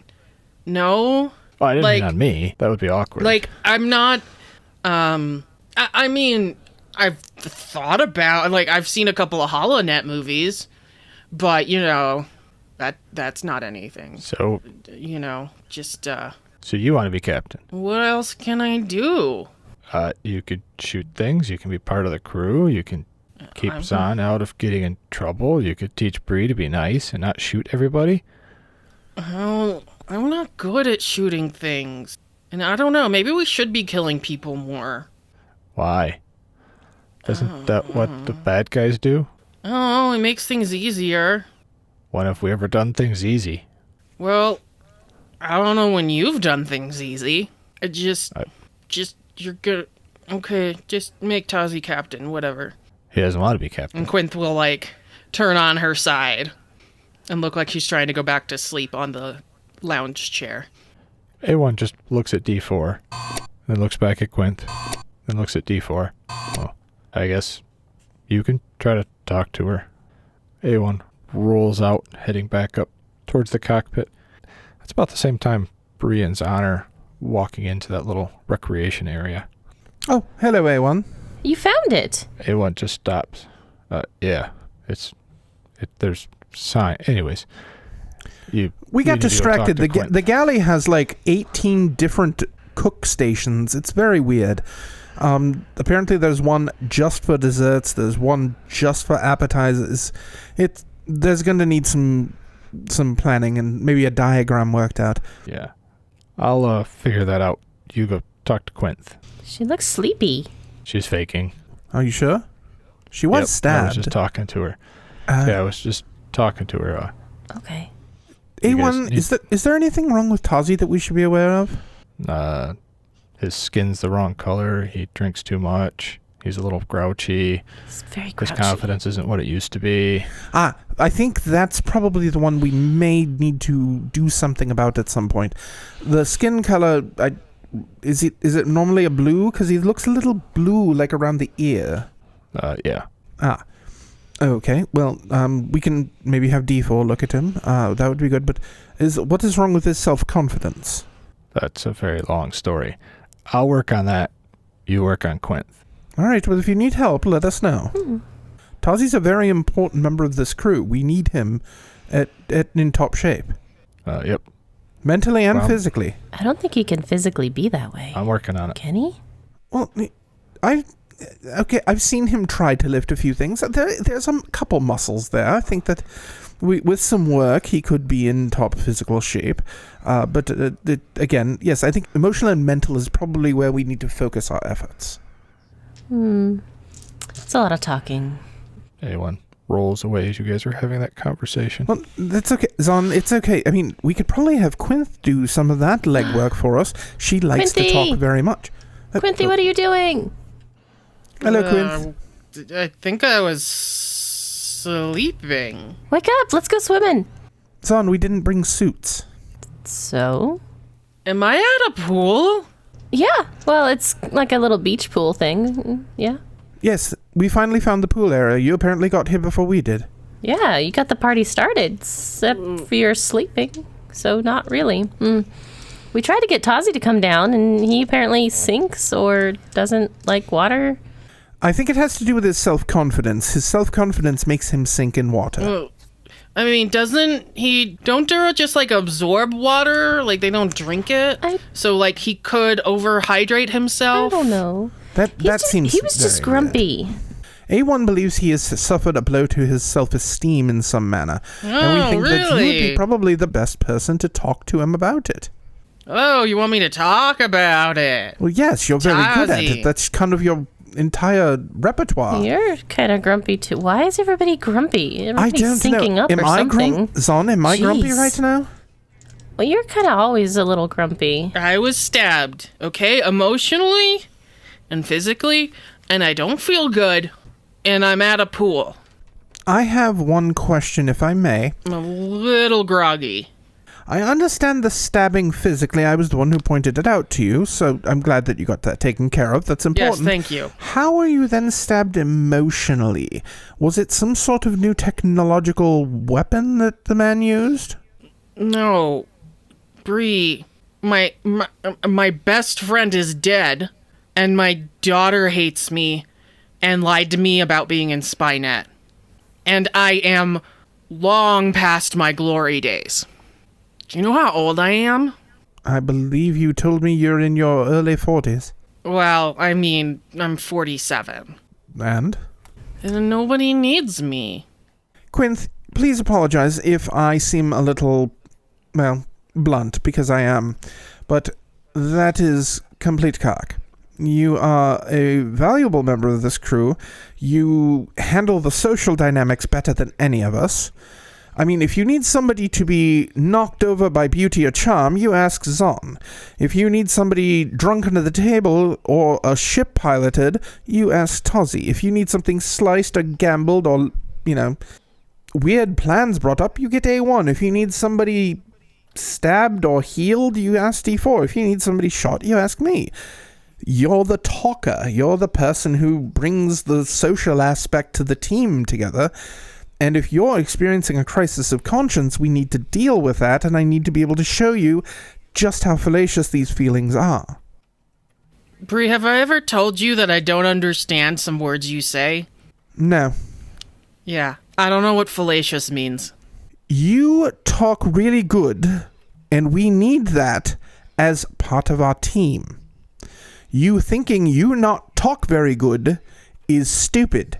no. Oh, I didn't mean on me. That would be awkward. I'm not, I mean, I've thought about, I've seen a couple of HoloNet movies, but, that's not anything. So? Just, So you want to be captain? What else can I do? You could shoot things. You can be part of the crew. You can keep Zhaan out of getting in trouble. You could teach Bree to be nice and not shoot everybody. Oh, I'm not good at shooting things. And I don't know, maybe we should be killing people more. Why? Isn't that what the bad guys do? Oh, it makes things easier. When have we ever done things easy? Well, I don't know when you've done things easy. You're good. Okay, just make Tazi captain, whatever. He doesn't want to be captain. And Quinth will, turn on her side and look like she's trying to go back to sleep on the lounge chair. A1 just looks at D4, then looks back at Quinth, then looks at D4. Well, I guess you can try to talk to her. A1 rolls out, heading back up towards the cockpit. That's about the same time Bree and Zhaan are walking into that little recreation area. Oh, hello, A1. You found it. A1 just stops. Yeah, there's sign. Anyways, we got distracted. The galley has 18 different cook stations. It's very weird. Apparently there's one just for desserts. There's one just for appetizers. There's going to need some planning and maybe a diagram worked out. Yeah. I'll figure that out. You go talk to Quinth. She looks sleepy. She's faking. Are you sure? She was stabbed. I was just talking to her. I was just talking to her. Okay. A1, is there anything wrong with Tazi that we should be aware of? His skin's the wrong color. He drinks too much. He's a little grouchy. He's very grouchy. His confidence isn't what it used to be. I think that's probably the one we may need to do something about at some point. The skin color, is it normally a blue? Because he looks a little blue, around the ear. Yeah. Okay. Well, we can maybe have D4 look at him. That would be good. But what is wrong with his self-confidence? That's a very long story. I'll work on that. You work on Quinth. All right. Well, if you need help, let us know. Tazi's a very important member of this crew. We need him in top shape. Yep. Mentally and physically. I don't think he can physically be that way. I'm working on it. Can he? Well, I Okay, I've seen him try to lift a few things. There's a couple muscles there. I think that with some work, he could be in top physical shape. But again, yes, I think emotional and mental is probably where we need to focus our efforts. It's a lot of talking. Anyone rolls away as you guys are having that conversation. Well, that's okay. Zhaan, it's okay. I mean, we could probably have Quinth do some of that legwork for us. She likes to Quinty! talk very much. Quinty, what are you doing? Hello, Quinth. I think I was sleeping. Wake up, let's go swimming. Zhaan, we didn't bring suits. So? Am I at a pool? Yeah, well, it's like a little beach pool thing. Yeah. Yes, we finally found the pool area. You apparently got here before we did. Yeah, you got the party started, except for your sleeping. So not really. We tried to get Tazi to come down, and he apparently sinks or doesn't like water. I think it has to do with his self-confidence. His self-confidence makes him sink in water. Oh, I mean, don't Duro just like absorb water? Like they don't drink it? So like he could overhydrate himself? I don't know. That seems He was just very grumpy. weird. A1 believes he has suffered a blow to his self-esteem in some manner. And we think that you would be probably the best person to talk to him about it. Oh, you want me to talk about it? Well, yes, you're very good at Tazi. it. That's kind of your entire repertoire. You're kind of grumpy too. Why is everybody grumpy? I Everybody's don't syncing know. up Am or I something. Zhaan, am I grumpy Jeez. right now? Well, you're kind of always a little grumpy. I was stabbed, okay? Emotionally and physically, and I don't feel good, and I'm at a pool. I have one question, if I may. I'm a little groggy. I understand the stabbing physically. I was the one who pointed it out to you, so I'm glad that you got that taken care of. That's important. Yes, thank you. How are you then stabbed emotionally? Was it some sort of new technological weapon that the man used? No. Bree, my best friend is dead, and my daughter hates me and lied to me about being in Spynet. And I am long past my glory days. Do you know how old I am? I believe you told me you're in your early 40s. Well, I mean, I'm 47. And? And nobody needs me. Quinth, please apologize if I seem a little, well, blunt, because I am. But that is complete cock. You are a valuable member of this crew. You handle the social dynamics better than any of us. I mean, if you need somebody to be knocked over by beauty or charm, you ask Zhaan. If you need somebody drunk under the table or a ship piloted, you ask Tazi. If you need something sliced or gambled or, weird plans brought up, you get A1. If you need somebody stabbed or healed, you ask D4. If you need somebody shot, you ask me. You're the talker. You're the person who brings the social aspect to the team together. And if you're experiencing a crisis of conscience, we need to deal with that, and I need to be able to show you just how fallacious these feelings are. Bree, have I ever told you that I don't understand some words you say? No. Yeah, I don't know what fallacious means. You talk really good, and we need that as part of our team. You thinking you not talk very good is stupid.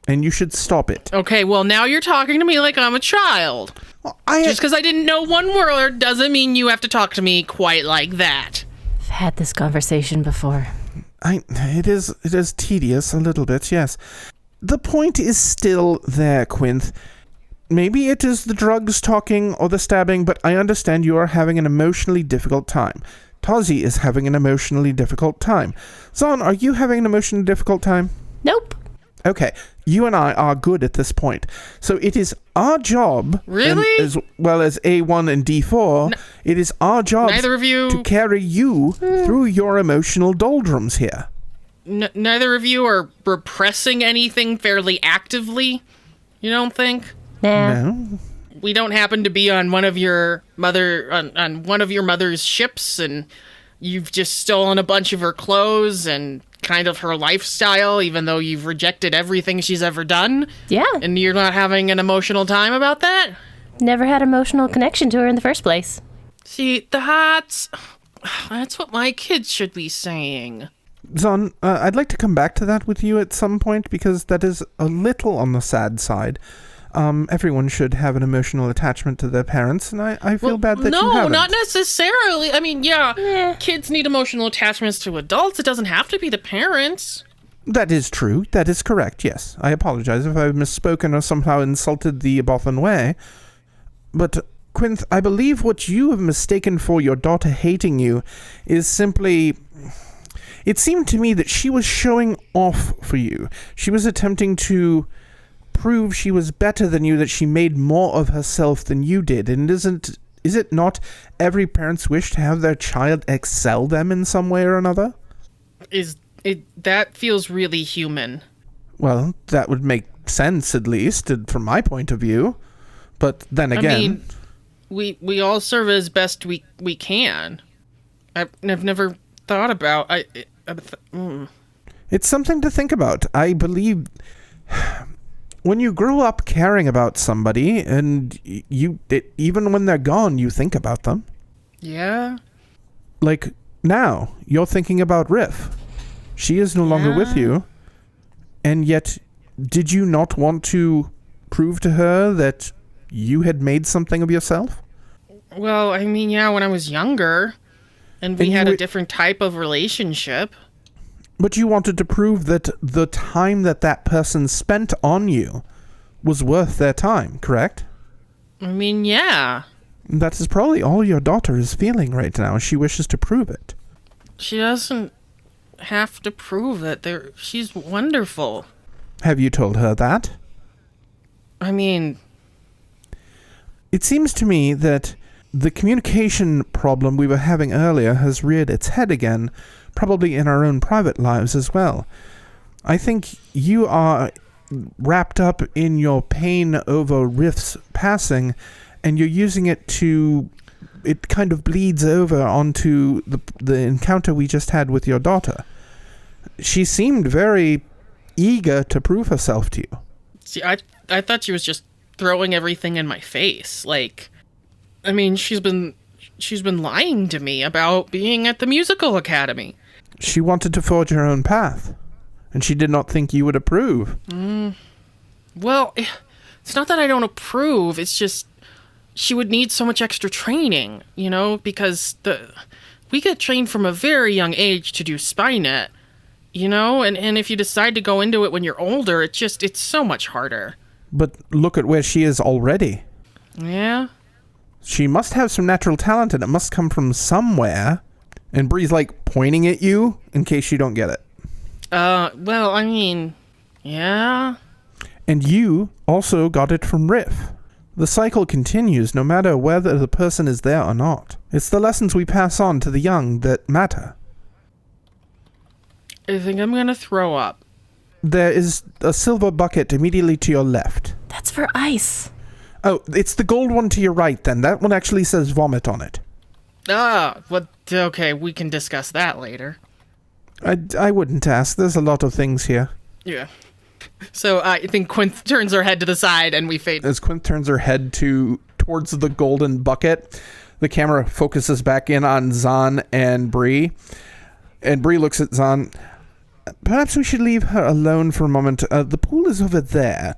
And you should stop it. Okay, well, now you're talking to me like I'm a child. Just because I didn't know one word doesn't mean you have to talk to me quite like that. I've had this conversation before. It is tedious a little bit, yes. The point is still there, Quinth. Maybe it is the drugs talking or the stabbing, but I understand you are having an emotionally difficult time. Tazi is having an emotionally difficult time. Zhaan, are you having an emotionally difficult time? Nope. Okay, you and I are good at this point. So it is our job, really? As well as A1 and D4, it is our job neither of you to carry you through your emotional doldrums here. Neither of you are repressing anything fairly actively, you don't think? Nah. No. We don't happen to be on one of your mother's ships, and you've just stolen a bunch of her clothes and kind of her lifestyle, even though you've rejected everything she's ever done? Yeah. And you're not having an emotional time about that? Never had emotional connection to her in the first place. See, that's what my kids should be saying. Zhaan, I'd like to come back to that with you at some point because that is a little on the sad side. Everyone should have an emotional attachment to their parents, and I feel bad that you haven't. No, not necessarily. I mean, kids need emotional attachments to adults. It doesn't have to be the parents. That is true. That is correct, yes. I apologize if I've misspoken or somehow insulted the Abothan way. But, Quinth, I believe what you have mistaken for your daughter hating you is simply... It seemed to me that she was showing off for you. She was attempting to prove she was better than you, that she made more of herself than you did. And is it not every parent's wish to have their child excel them in some way or another? That feels really human. Well, that would make sense, at least, from my point of view. But then again... I mean, we all serve as best we can. I've never thought about... It's something to think about. I believe... When you grow up caring about somebody, and even when they're gone, you think about them. Yeah? Like, now, you're thinking about Riff. She is no longer with you, and yet, did you not want to prove to her that you had made something of yourself? Well, I mean, when I was younger, and we had a different type of relationship. But you wanted to prove that the time that person spent on you was worth their time, correct? I mean, yeah. That is probably all your daughter is feeling right now. She wishes to prove it. She doesn't have to prove it. She's wonderful. Have you told her that? I mean... It seems to me that the communication problem we were having earlier has reared its head again, probably in our own private lives as well. I think you are wrapped up in your pain over Riff's passing, and you're using it to... It kind of bleeds over onto the encounter we just had with your daughter. She seemed very eager to prove herself to you. See, I thought she was just throwing everything in my face. Like, I mean, she's been lying to me about being at the musical academy. She wanted to forge her own path, and she did not think you would approve. Well, it's not that I don't approve, it's just she would need so much extra training, because we get trained from a very young age to do Spynet, and if you decide to go into it when you're older, it's so much harder. But look at where she is already. Yeah? She must have some natural talent, and it must come from somewhere. And Bree's pointing at you in case you don't get it. Well, I mean, yeah. And you also got it from Riff. The cycle continues no matter whether the person is there or not. It's the lessons we pass on to the young that matter. I think I'm gonna throw up. There is a silver bucket immediately to your left. That's for ice. Oh, it's the gold one to your right then. That one actually says vomit on it. Okay, we can discuss that later. I wouldn't ask. There's a lot of things here. Yeah. So I think Quinth turns her head to the side and we fade. As Quinth turns her head towards the golden bucket, the camera focuses back in on Zhaan and Bree. And Bree looks at Zhaan. Perhaps we should leave her alone for a moment. The pool is over there.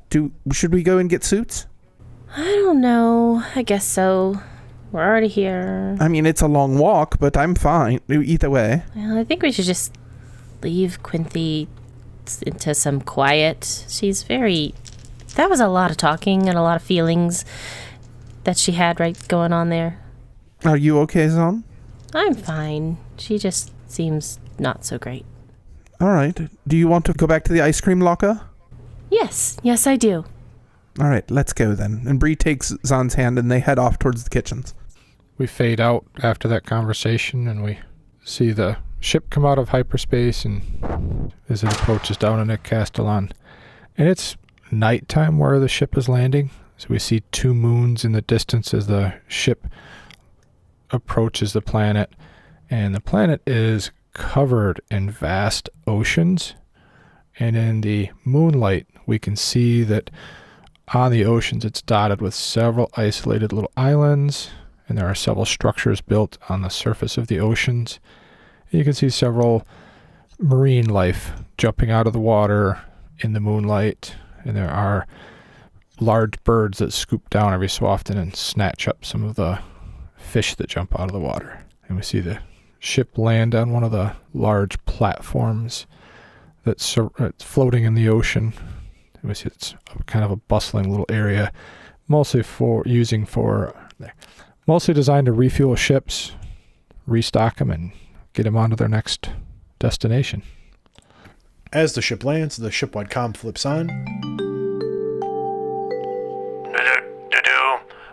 Should we go and get suits? I don't know. I guess so. We're already here. I mean, it's a long walk, but I'm fine. Either way. Well, I think we should just leave Quinthy into some quiet. That was a lot of talking and a lot of feelings that she had going on there. Are you okay, Zhaan? I'm fine. She just seems not so great. All right. Do you want to go back to the ice cream locker? Yes, I do. All right, let's go then. And Bree takes Zahn's hand and they head off towards the kitchens. We fade out after that conversation and we see the ship come out of hyperspace and as it approaches down into Castellan. And it's nighttime where the ship is landing. So we see 2 moons in the distance as the ship approaches the planet. And the planet is covered in vast oceans. And in the moonlight, we can see that on the oceans, it's dotted with several isolated little islands, and there are several structures built on the surface of the oceans. You can see several marine life jumping out of the water in the moonlight, and there are large birds that scoop down every so often and snatch up some of the fish that jump out of the water. And we see the ship land on one of the large platforms that's floating in the ocean. And we see it's kind of a bustling little area, mostly designed to refuel ships, restock them, and get them on to their next destination. As the ship lands, the shipwide comm flips on.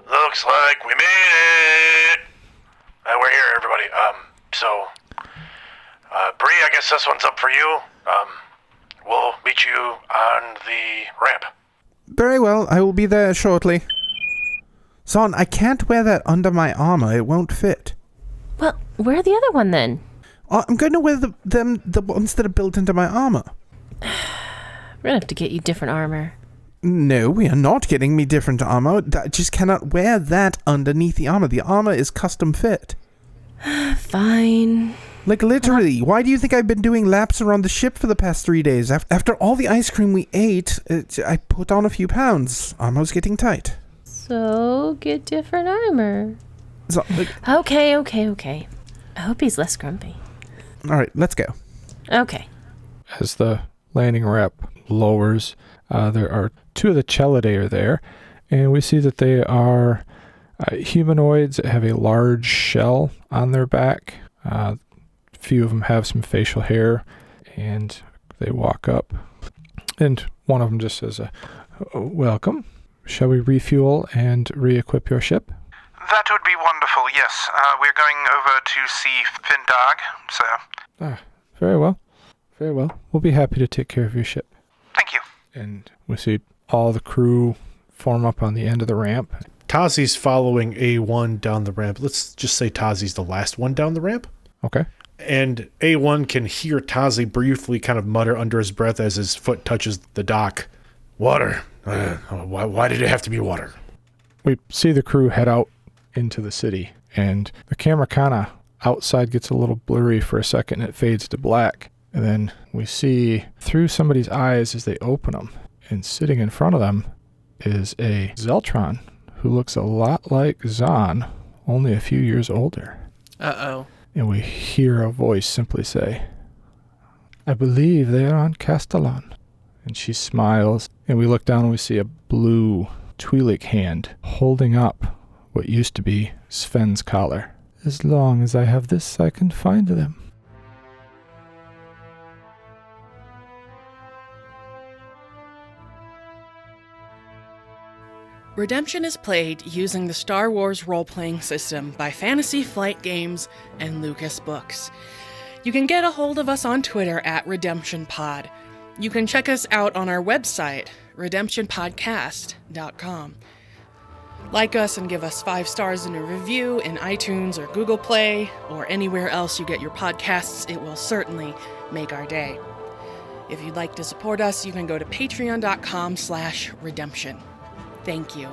Looks like we made it. We're here, everybody. Bree, I guess this one's up for you. We'll meet you on the ramp. Very well, I will be there shortly. Zhaan, I can't wear that under my armor. It won't fit. Well, wear the other one then. I'm going to wear the ones that are built into my armor. We're gonna have to get you different armor. No, we are not getting me different armor. I just cannot wear that underneath the armor. The armor is custom fit. Fine. Like, literally, why do you think I've been doing laps around the ship for the past 3 days? After all the ice cream we ate, I put on a few pounds. Armor's getting tight. So, get different armor. So, Okay. I hope he's less grumpy. All right, let's go. Okay. As the landing ramp lowers, there are two of the Chelidae are there, and we see that they are humanoids that have a large shell on their back. A few of them have some facial hair, and they walk up, and one of them just says, welcome. Shall we refuel and re-equip your ship? That would be wonderful, yes. We're going over to see Findog, so... Very well. Very well. We'll be happy to take care of your ship. Thank you. And we see all the crew form up on the end of the ramp. Tazi's following A1 down the ramp. Let's just say Tazi's the last one down the ramp. Okay. And A1 can hear Tazi briefly kind of mutter under his breath as his foot touches the dock. Water. Why did it have to be water? We see the crew head out into the city, and the camera kind of outside gets a little blurry for a second, and it fades to black. And then we see through somebody's eyes as they open them, and sitting in front of them is a Zeltron who looks a lot like Zhaan, only a few years older. Uh-oh. And we hear a voice simply say, I believe they are on Castellan. And she smiles, and we look down and we see a blue Twi'lek hand holding up what used to be Sven's collar. As long as I have this, I can find them. Redemption is played using the Star Wars role-playing system by Fantasy Flight Games and Lucas Books. You can get a hold of us on Twitter at RedemptionPod. You can check us out on our website, redemptionpodcast.com. Like us and give us 5 stars in a review in iTunes or Google Play or anywhere else you get your podcasts. It will certainly make our day. If you'd like to support us, you can go to patreon.com/redemption. Thank you.